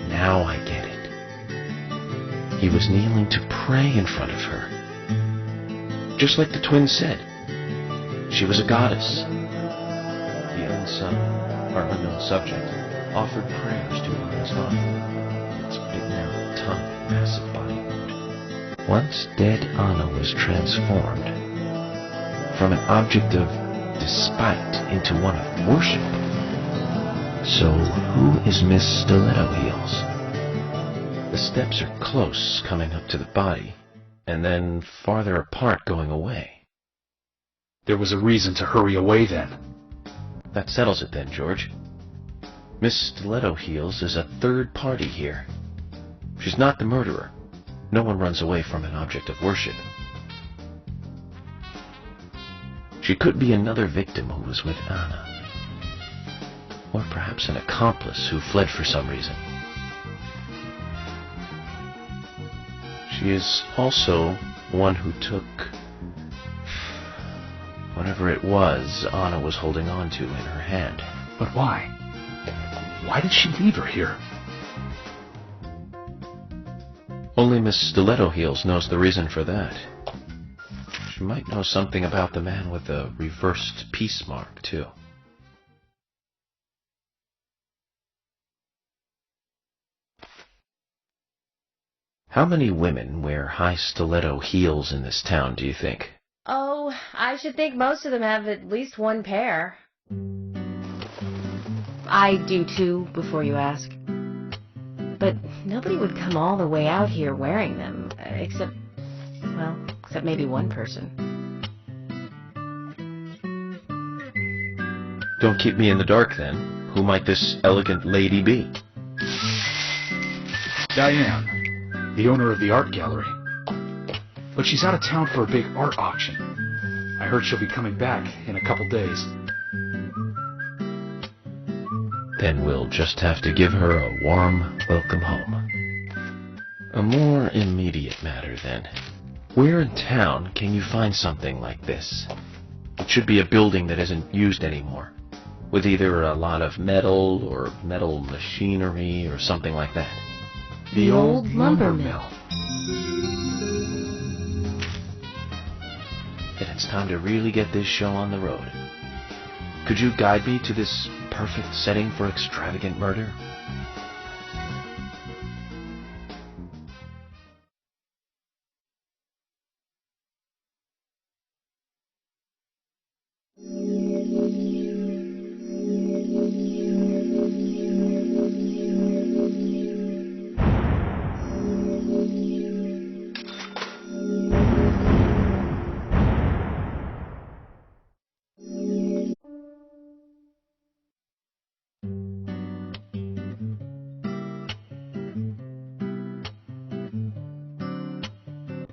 Now I get it. He was kneeling to pray in front of her. Just like the twins said. She was a goddess. The unsung, or unknown subject, offered prayers to Anna's body. Its big-mouthed tongue and massive body wound. Once dead Anna was transformed from an object of despite into one of worship. So who is Miss Stiletto Heels? The steps are close coming up to the body, and then farther apart going away. There was a reason to hurry away then. That settles it then, George. Miss Stiletto Heels is a third party here. She's not the murderer. No one runs away from an object of worship. She could be another victim who was with Anna. Or perhaps an accomplice who fled for some reason. She is also one who took whatever it was Anna was holding on to in her hand. But why? Why did she leave her here? Only Miss Stiletto Heels knows the reason for that. She might know something about the man with the reversed peace mark, too. How many women wear high stiletto heels in this town, do you think? Oh, I should think most of them have at least one pair. I do too, before you ask. But nobody would come all the way out here wearing them, except maybe one person. Don't keep me in the dark, then. Who might this elegant lady be? Diane, the owner of the art gallery. But she's out of town for a big art auction. I heard she'll be coming back in a couple days. Then we'll just have to give her a warm welcome home. A more immediate matter, then. Where in town can you find something like this? It should be a building that isn't used anymore, with either a lot of metal or metal machinery or something like that. The old lumber mill. And it's time to really get this show on the road. Could you guide me to this perfect setting for extravagant murder?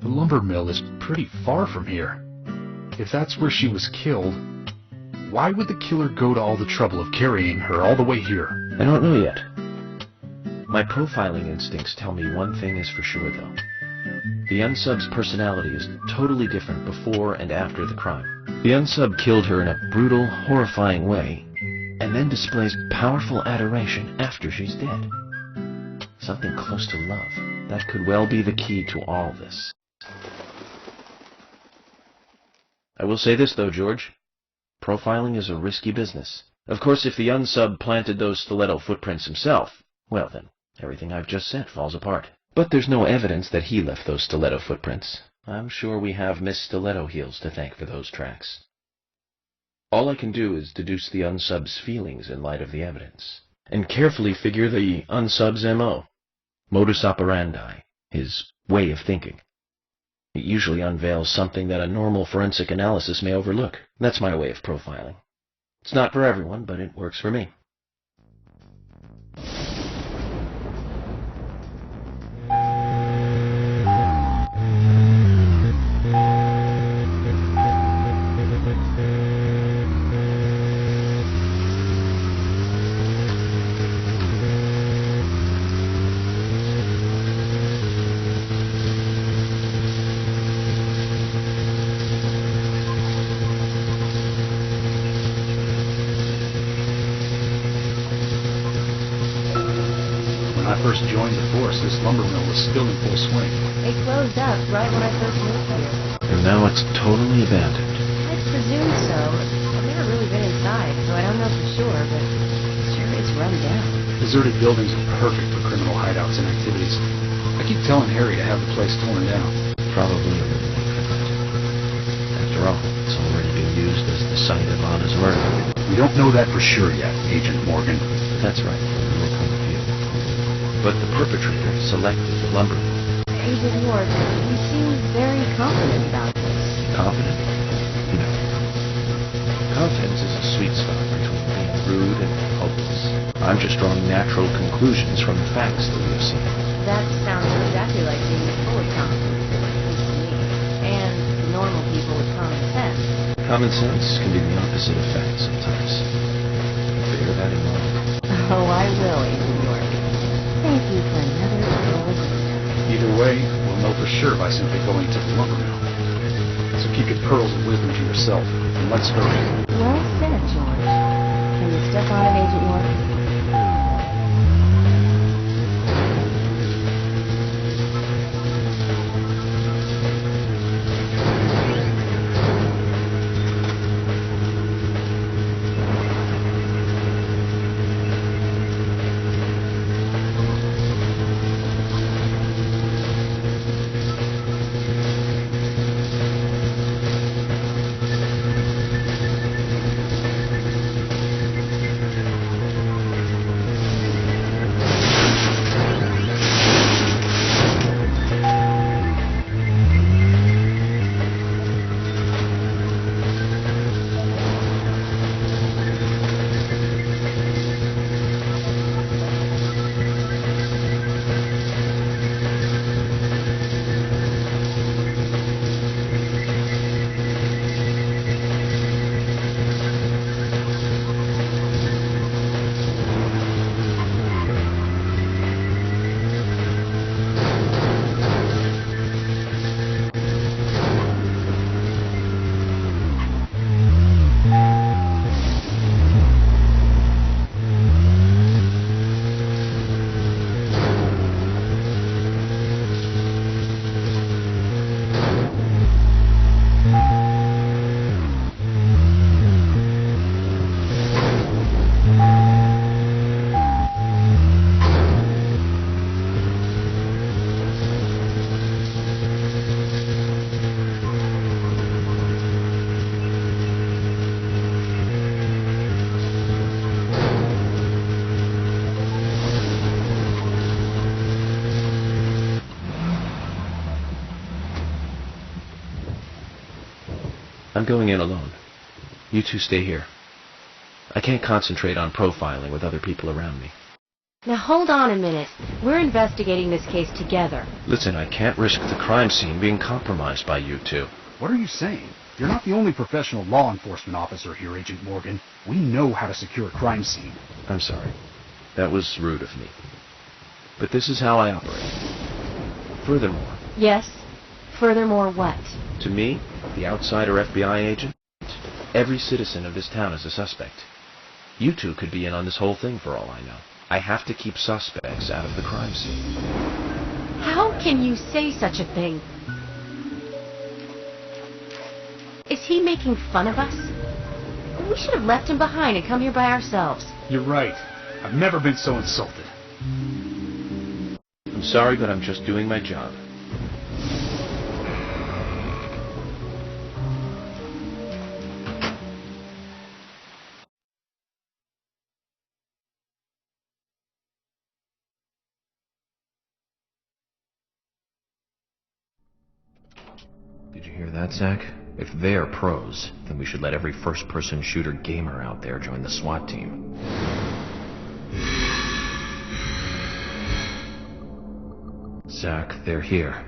The lumber mill is pretty far from here. If that's where she was killed, why would the killer go to all the trouble of carrying her all the way here? I don't know yet. My profiling instincts tell me one thing is for sure, though. The unsub's personality is totally different before and after the crime. The unsub killed her in a brutal, horrifying way, and then displays powerful adoration after she's dead. Something close to love. That could well be the key to all this. I will say this, though, George. Profiling is a risky business. Of course, if the unsub planted those stiletto footprints himself, well then, everything I've just said falls apart. But there's no evidence that he left those stiletto footprints. I'm sure we have Miss Stiletto Heels to thank for those tracks. All I can do is deduce the unsub's feelings in light of the evidence, and carefully figure the unsub's M.O., modus operandi, his way of thinking. It usually unveils something that a normal forensic analysis may overlook. That's my way of profiling. It's not for everyone, but it works for me. When I first joined the force, this lumber mill was still in full swing. It closed up right when I first moved here. And now it's totally abandoned. I presume so. I've never really been inside, so I don't know for sure, but sure it's run down. Deserted buildings are perfect for criminal hideouts and activities. I keep telling Harry to have the place torn down. Probably a little more for that. After all, it's already been used as the site of Anna's murder. We don't know that for sure yet, Agent Morgan. That's right, from your point of view. But the perpetrator selected the lumber mill. Agent Ward, you seem very confident about this. Confident? No. Confidence is a sweet spot between being rude and hopeless. I'm just drawing natural conclusions from the facts that we've seen. That sounds exactly like being full of confidence, at least to me. And normal people with common sense. Common sense can be the opposite of fact sometimes. Bear that in mind. Oh, I will, Agent York. Thank you for another roll of wisdom. Either way, we'll know for sure by simply going to the lumber mill. So keep your pearls of wisdom to yourself, and let's hurry. Well said, George. Can you step on it, Agent York? I'm going in alone. You two stay here. I can't concentrate on profiling with other people around me. Now hold on a minute. We're investigating this case together. Listen, I can't risk the crime scene being compromised by you two. What are you saying? You're not the only professional law enforcement officer here, Agent Morgan. We know how to secure a crime scene. I'm sorry. That was rude of me. But this is how I operate. Furthermore... Yes? Furthermore what? To me, the outsider FBI agent, every citizen of this town is a suspect. You two could be in on this whole thing for all I know. I have to keep suspects out of the crime scene. How can you say such a thing? Is he making fun of us? We should have left him behind and come here by ourselves. You're right. I've never been so insulted. I'm sorry, but I'm just doing my job. Did you hear that, Zach? If they're pros, then we should let every first-person shooter gamer out there join the SWAT team. Zach, they're here.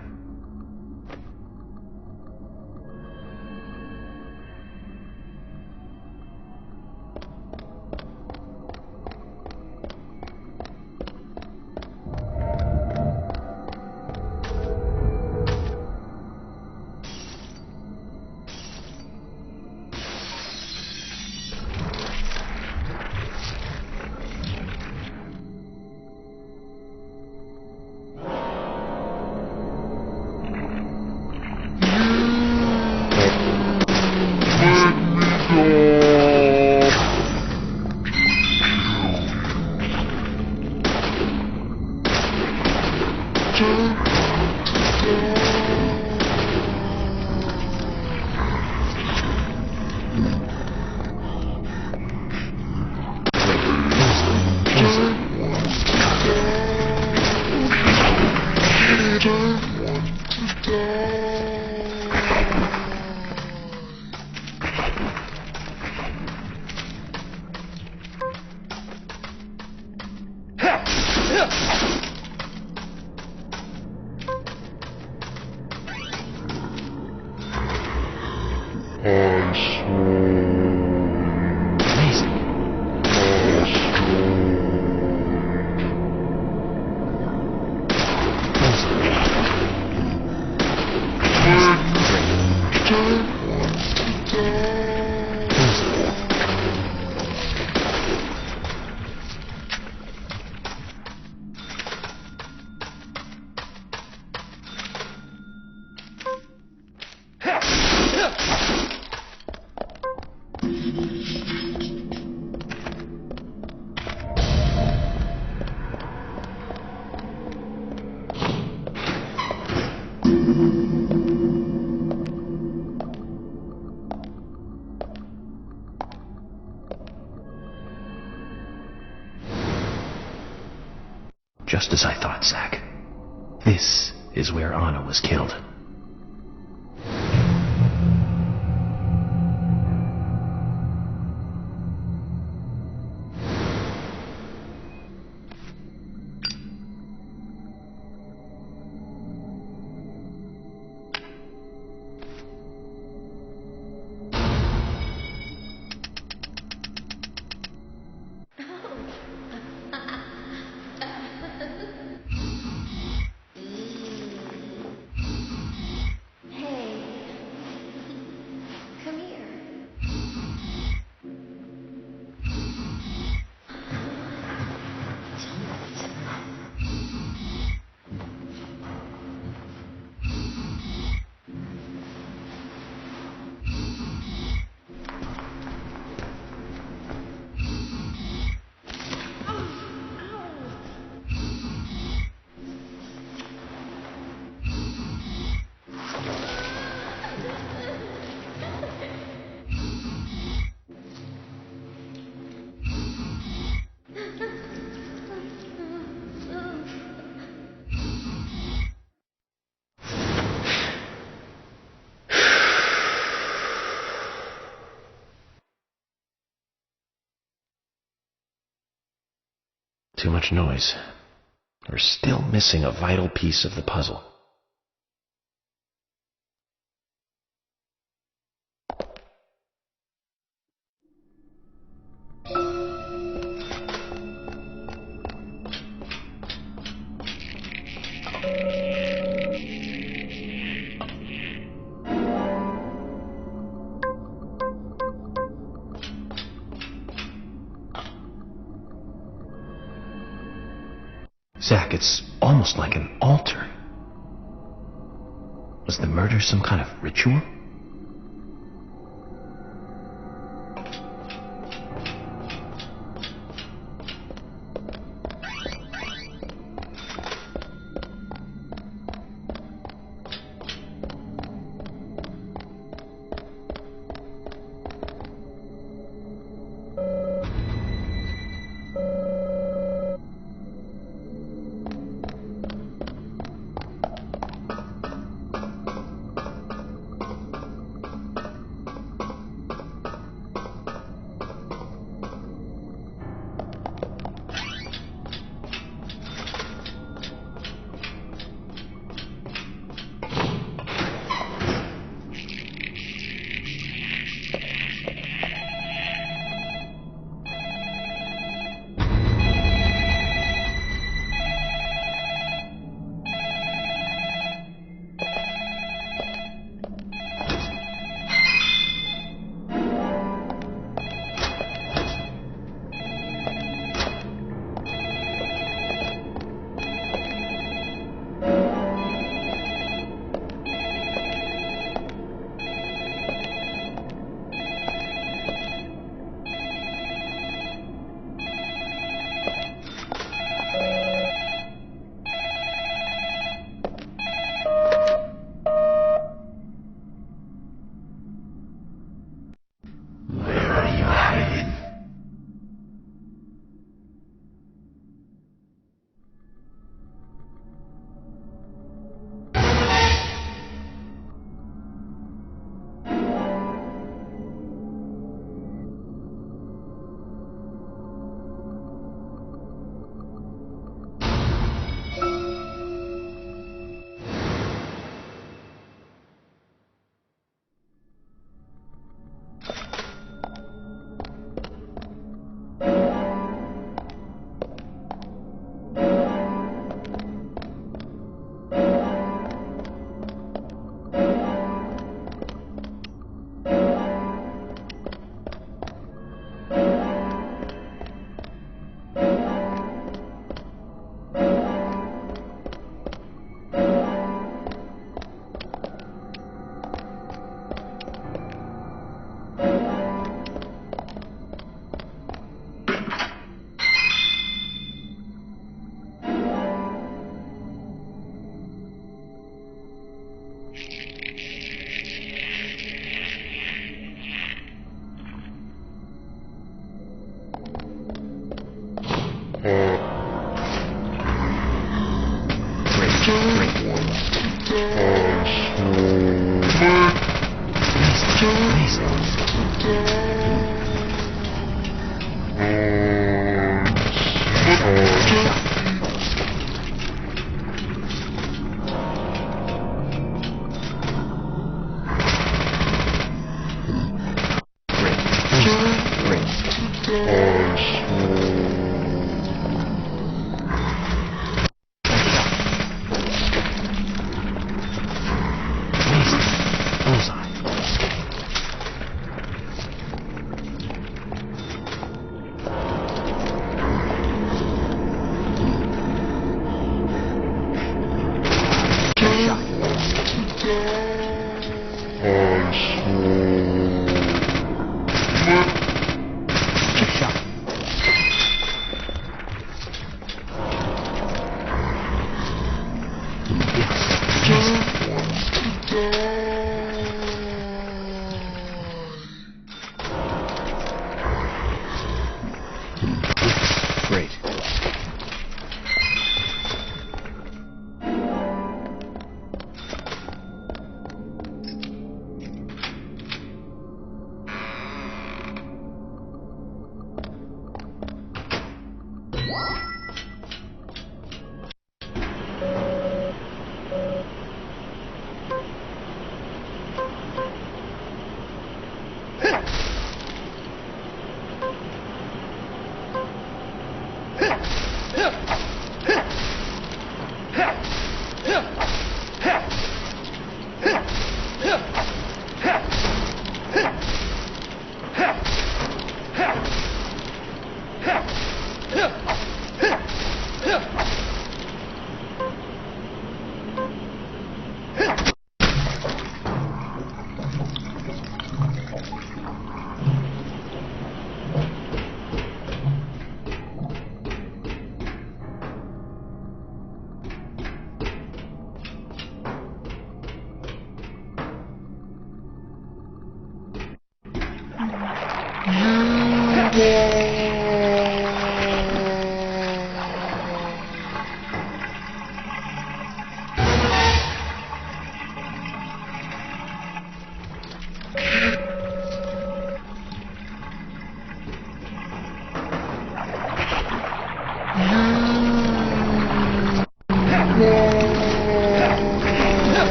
Just as I thought, Zach. This is where Anna was killed. too much noise. We're still missing a vital piece of the puzzle. Zack, it's almost like an altar. Was the murder some kind of ritual?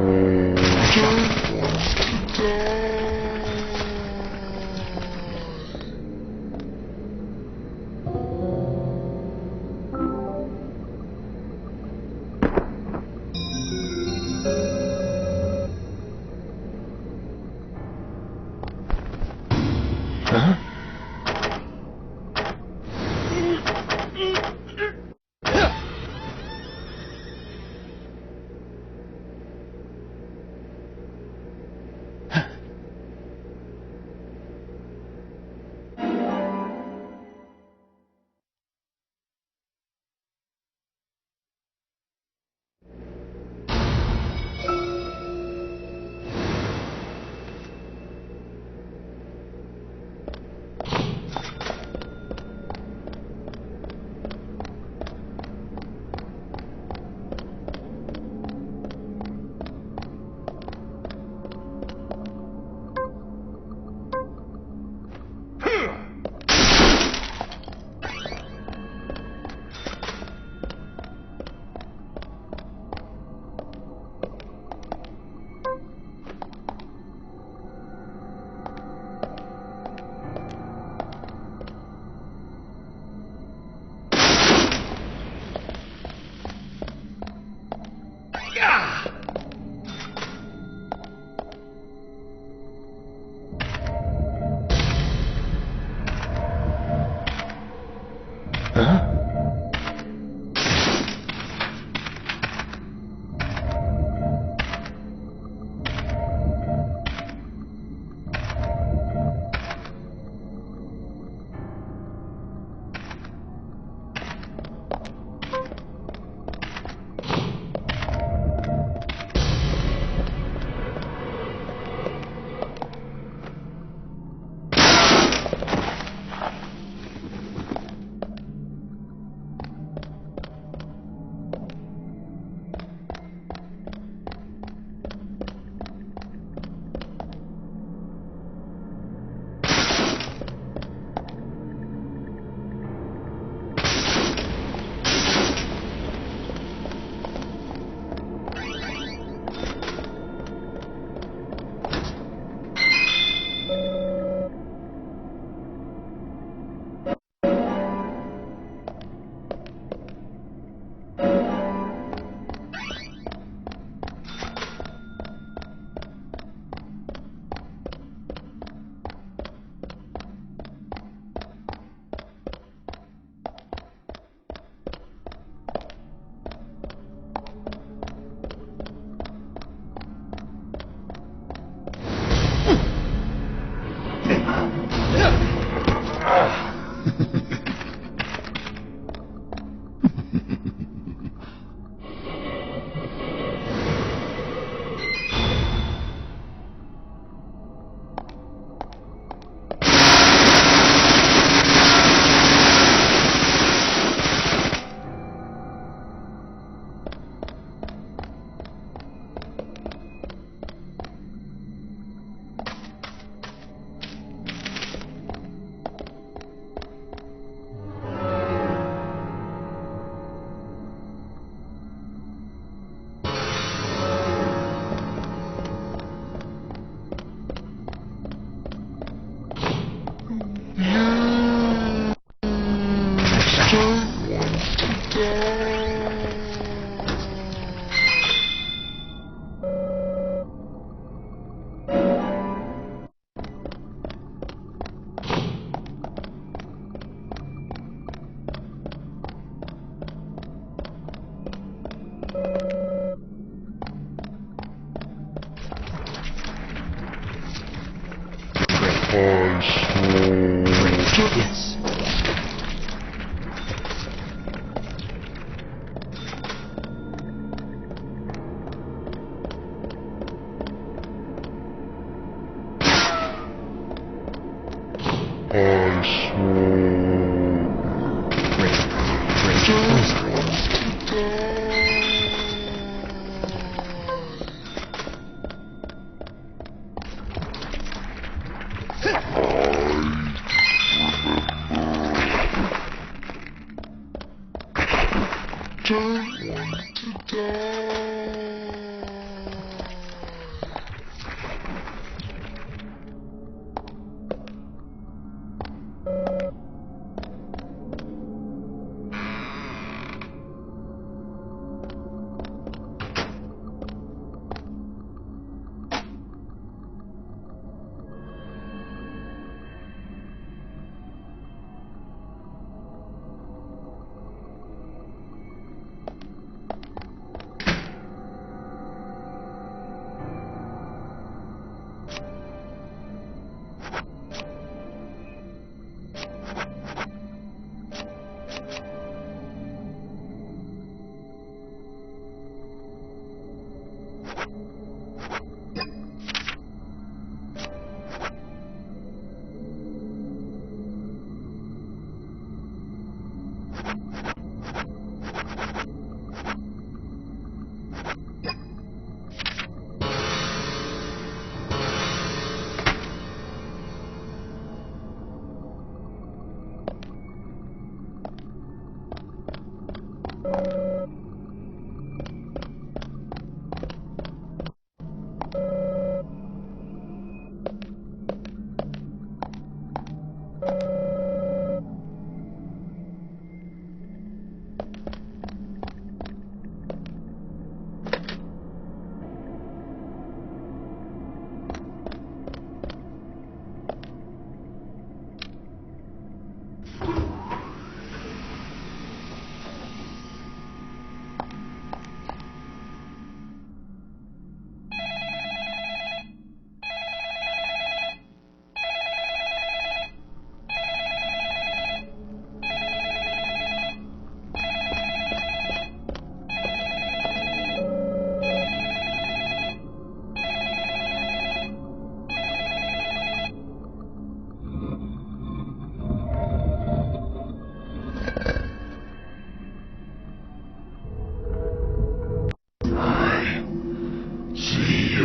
Yes.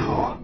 now.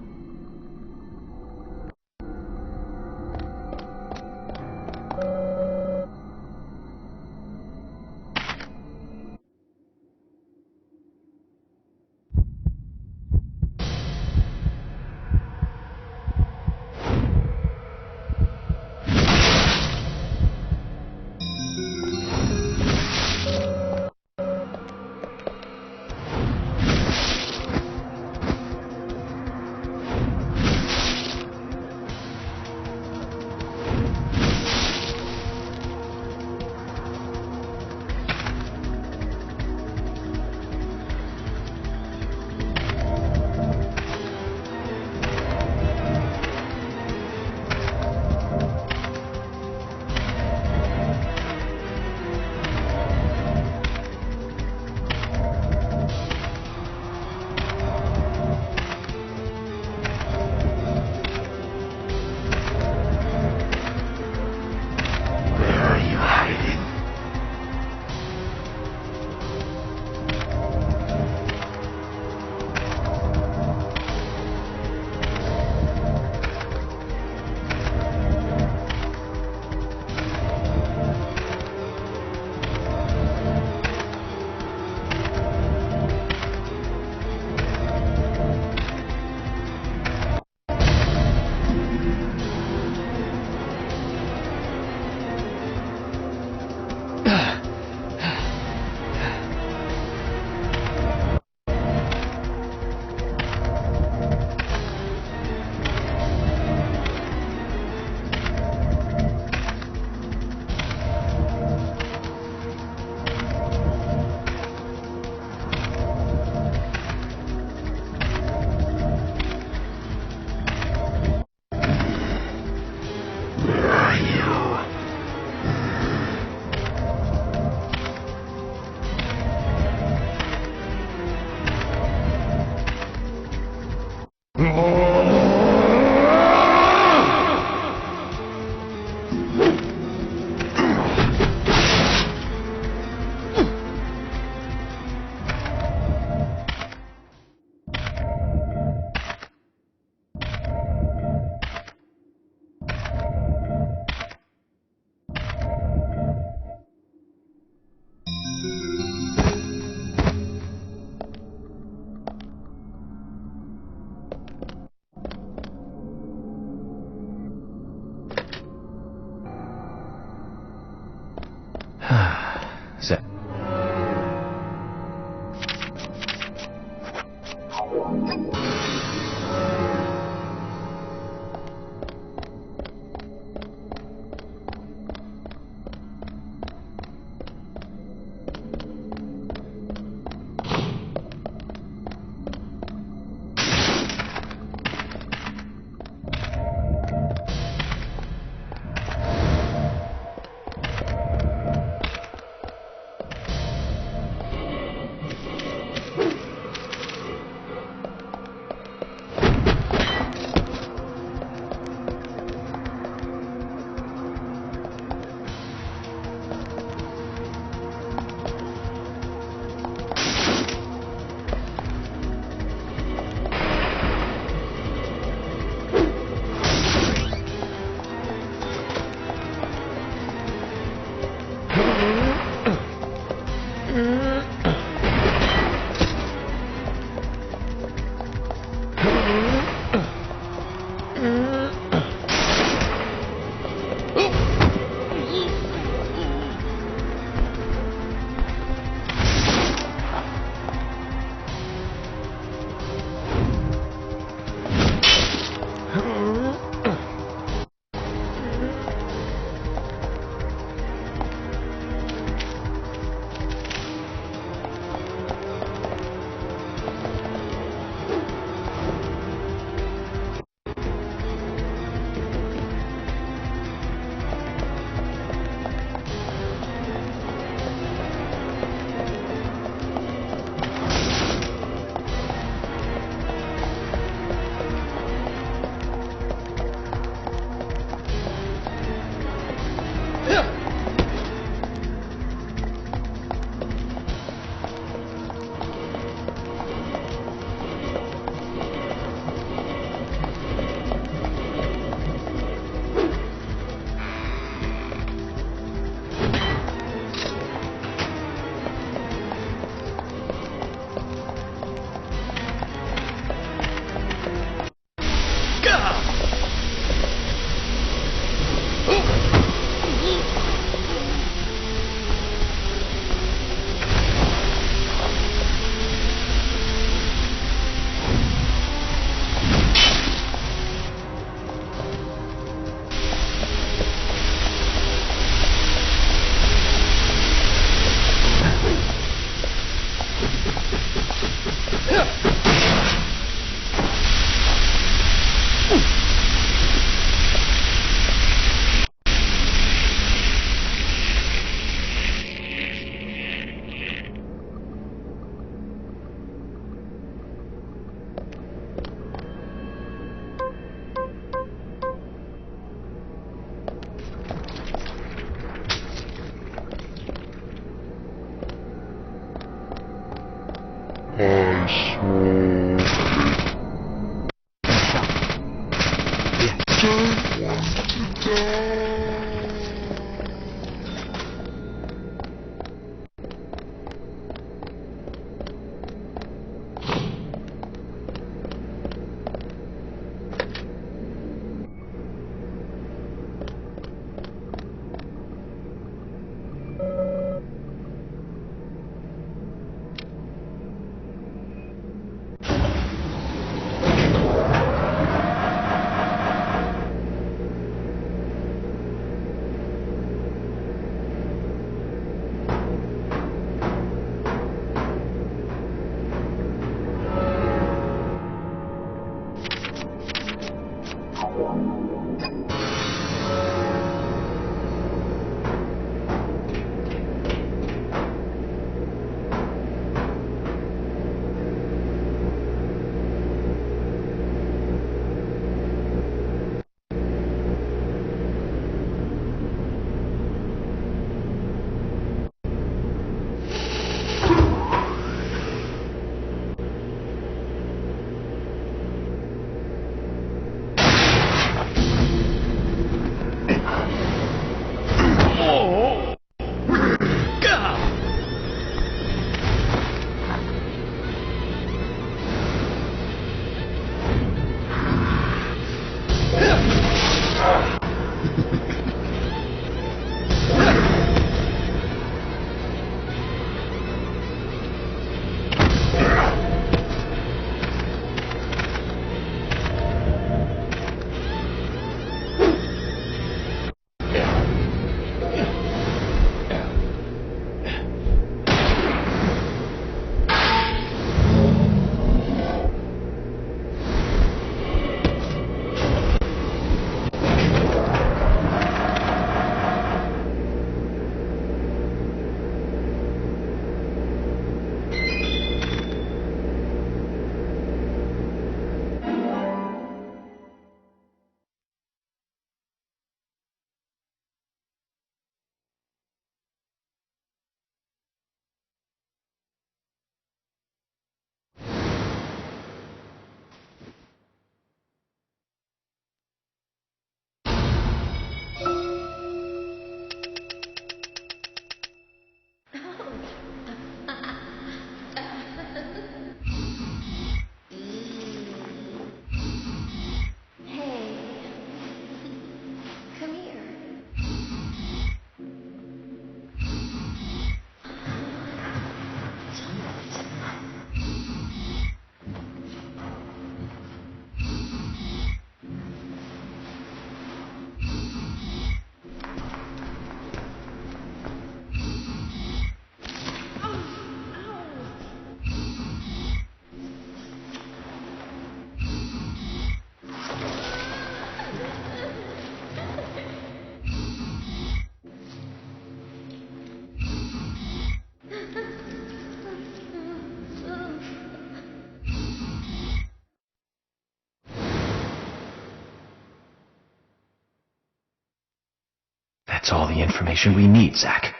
That's all the information we need, Zack.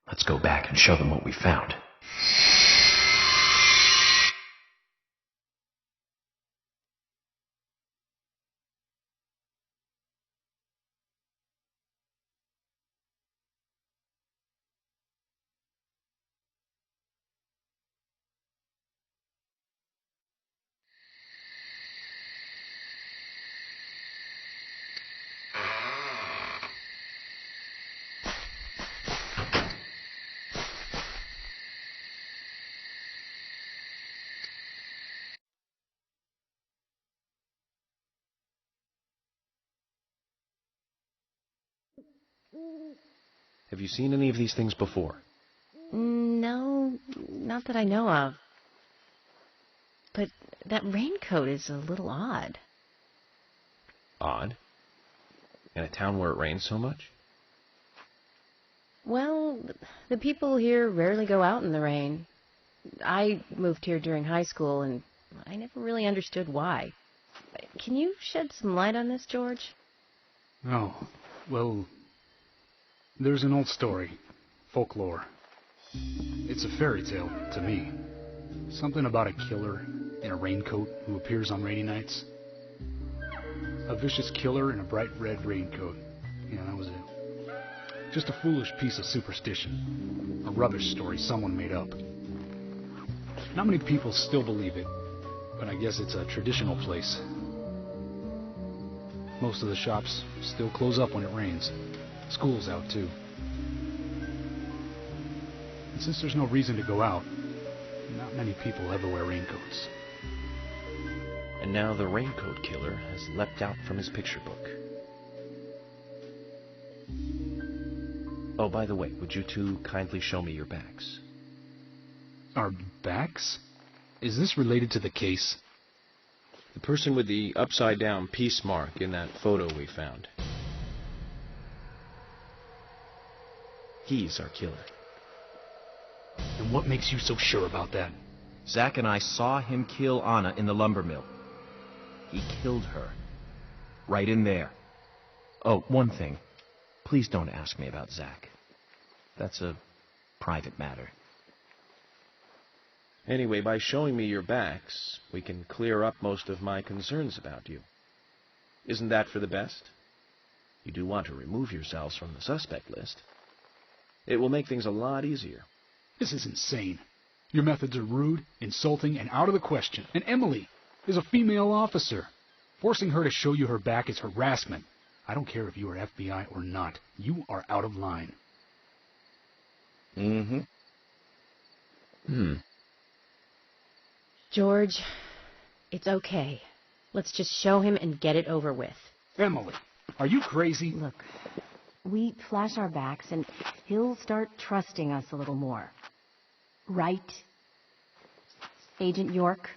Let's go back and show them what we found. Have you seen any of these things before? No, not that I know of. But that raincoat is a little odd. Odd? In a town where it rains so much? Well, the people here rarely go out in the rain. I moved here during high school, and I never really understood why. Can you shed some light on this, George? Oh, well, there's an old story, folklore. It's a fairy tale to me. Something about a killer in a raincoat who appears on rainy nights. A vicious killer in a bright red raincoat. Yeah, that was it. Just a foolish piece of superstition. A rubbish story someone made up. Not many people still believe it, but I guess it's a traditional place. Most of the shops still close up when it rains. School's out too. And since there's no reason to go out, not many people ever wear raincoats. And now the raincoat killer has leapt out from his picture book. Oh, by the way, would you two kindly show me your backs? Our backs? Is this related to the case? The person with the upside-down peace mark in that photo we found. He's our killer. And what makes you so sure about that? Zack and I saw him kill Anna in the lumber mill. He killed her. Right in there. Oh, one thing. Please don't ask me about Zack. That's a private matter. Anyway, by showing me your backs, we can clear up most of my concerns about you. Isn't that for the best? You do want to remove yourselves from the suspect list. It will make things a lot easier. This is insane. Your methods are rude, insulting, and out of the question. And Emily is a female officer. Forcing her to show you her back is harassment. I don't care if you are FBI or not. You are out of line. George, it's okay. Let's just show him and get it over with. Emily, are you crazy? Look, we flash our backs and he'll start trusting us a little more. Right, Agent York?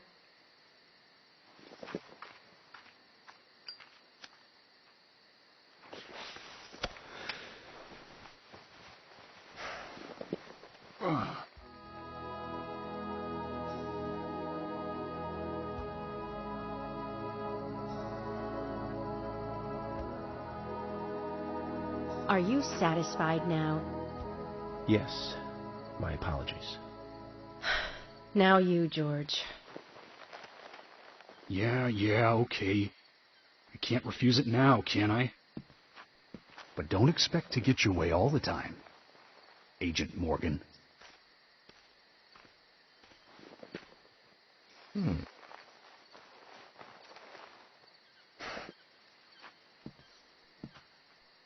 Are you satisfied now? Yes. My apologies. Now you, George. Yeah, okay. I can't refuse it now, can I? But don't expect to get your way all the time, Agent Morgan.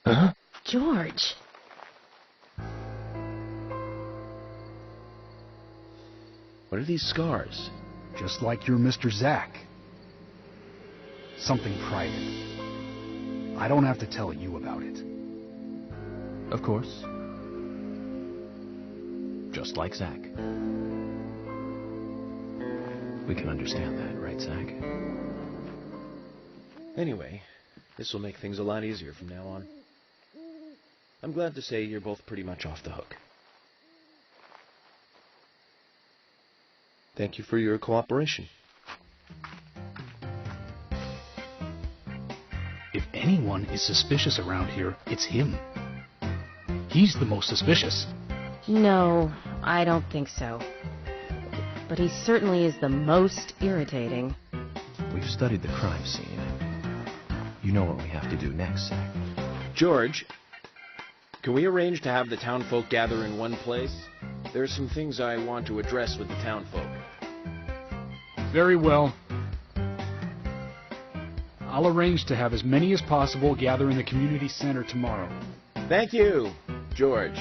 Huh? George! What are these scars? Just like your Mr. Zack. Something private. I don't have to tell you about it. Of course. Just like Zack. We can understand that, right, Zack? Anyway, this will make things a lot easier from now on. I'm glad to say you're both pretty much off the hook. Thank you for your cooperation. If anyone is suspicious around here, it's him. He's the most suspicious. No, I don't think so. But he certainly is the most irritating. We've studied the crime scene. You know what we have to do next, Zack. George, can we arrange to have the townfolk gather in one place? There are some things I want to address with the townfolk. Very well. I'll arrange to have as many as possible gather in the community center tomorrow. Thank you, George.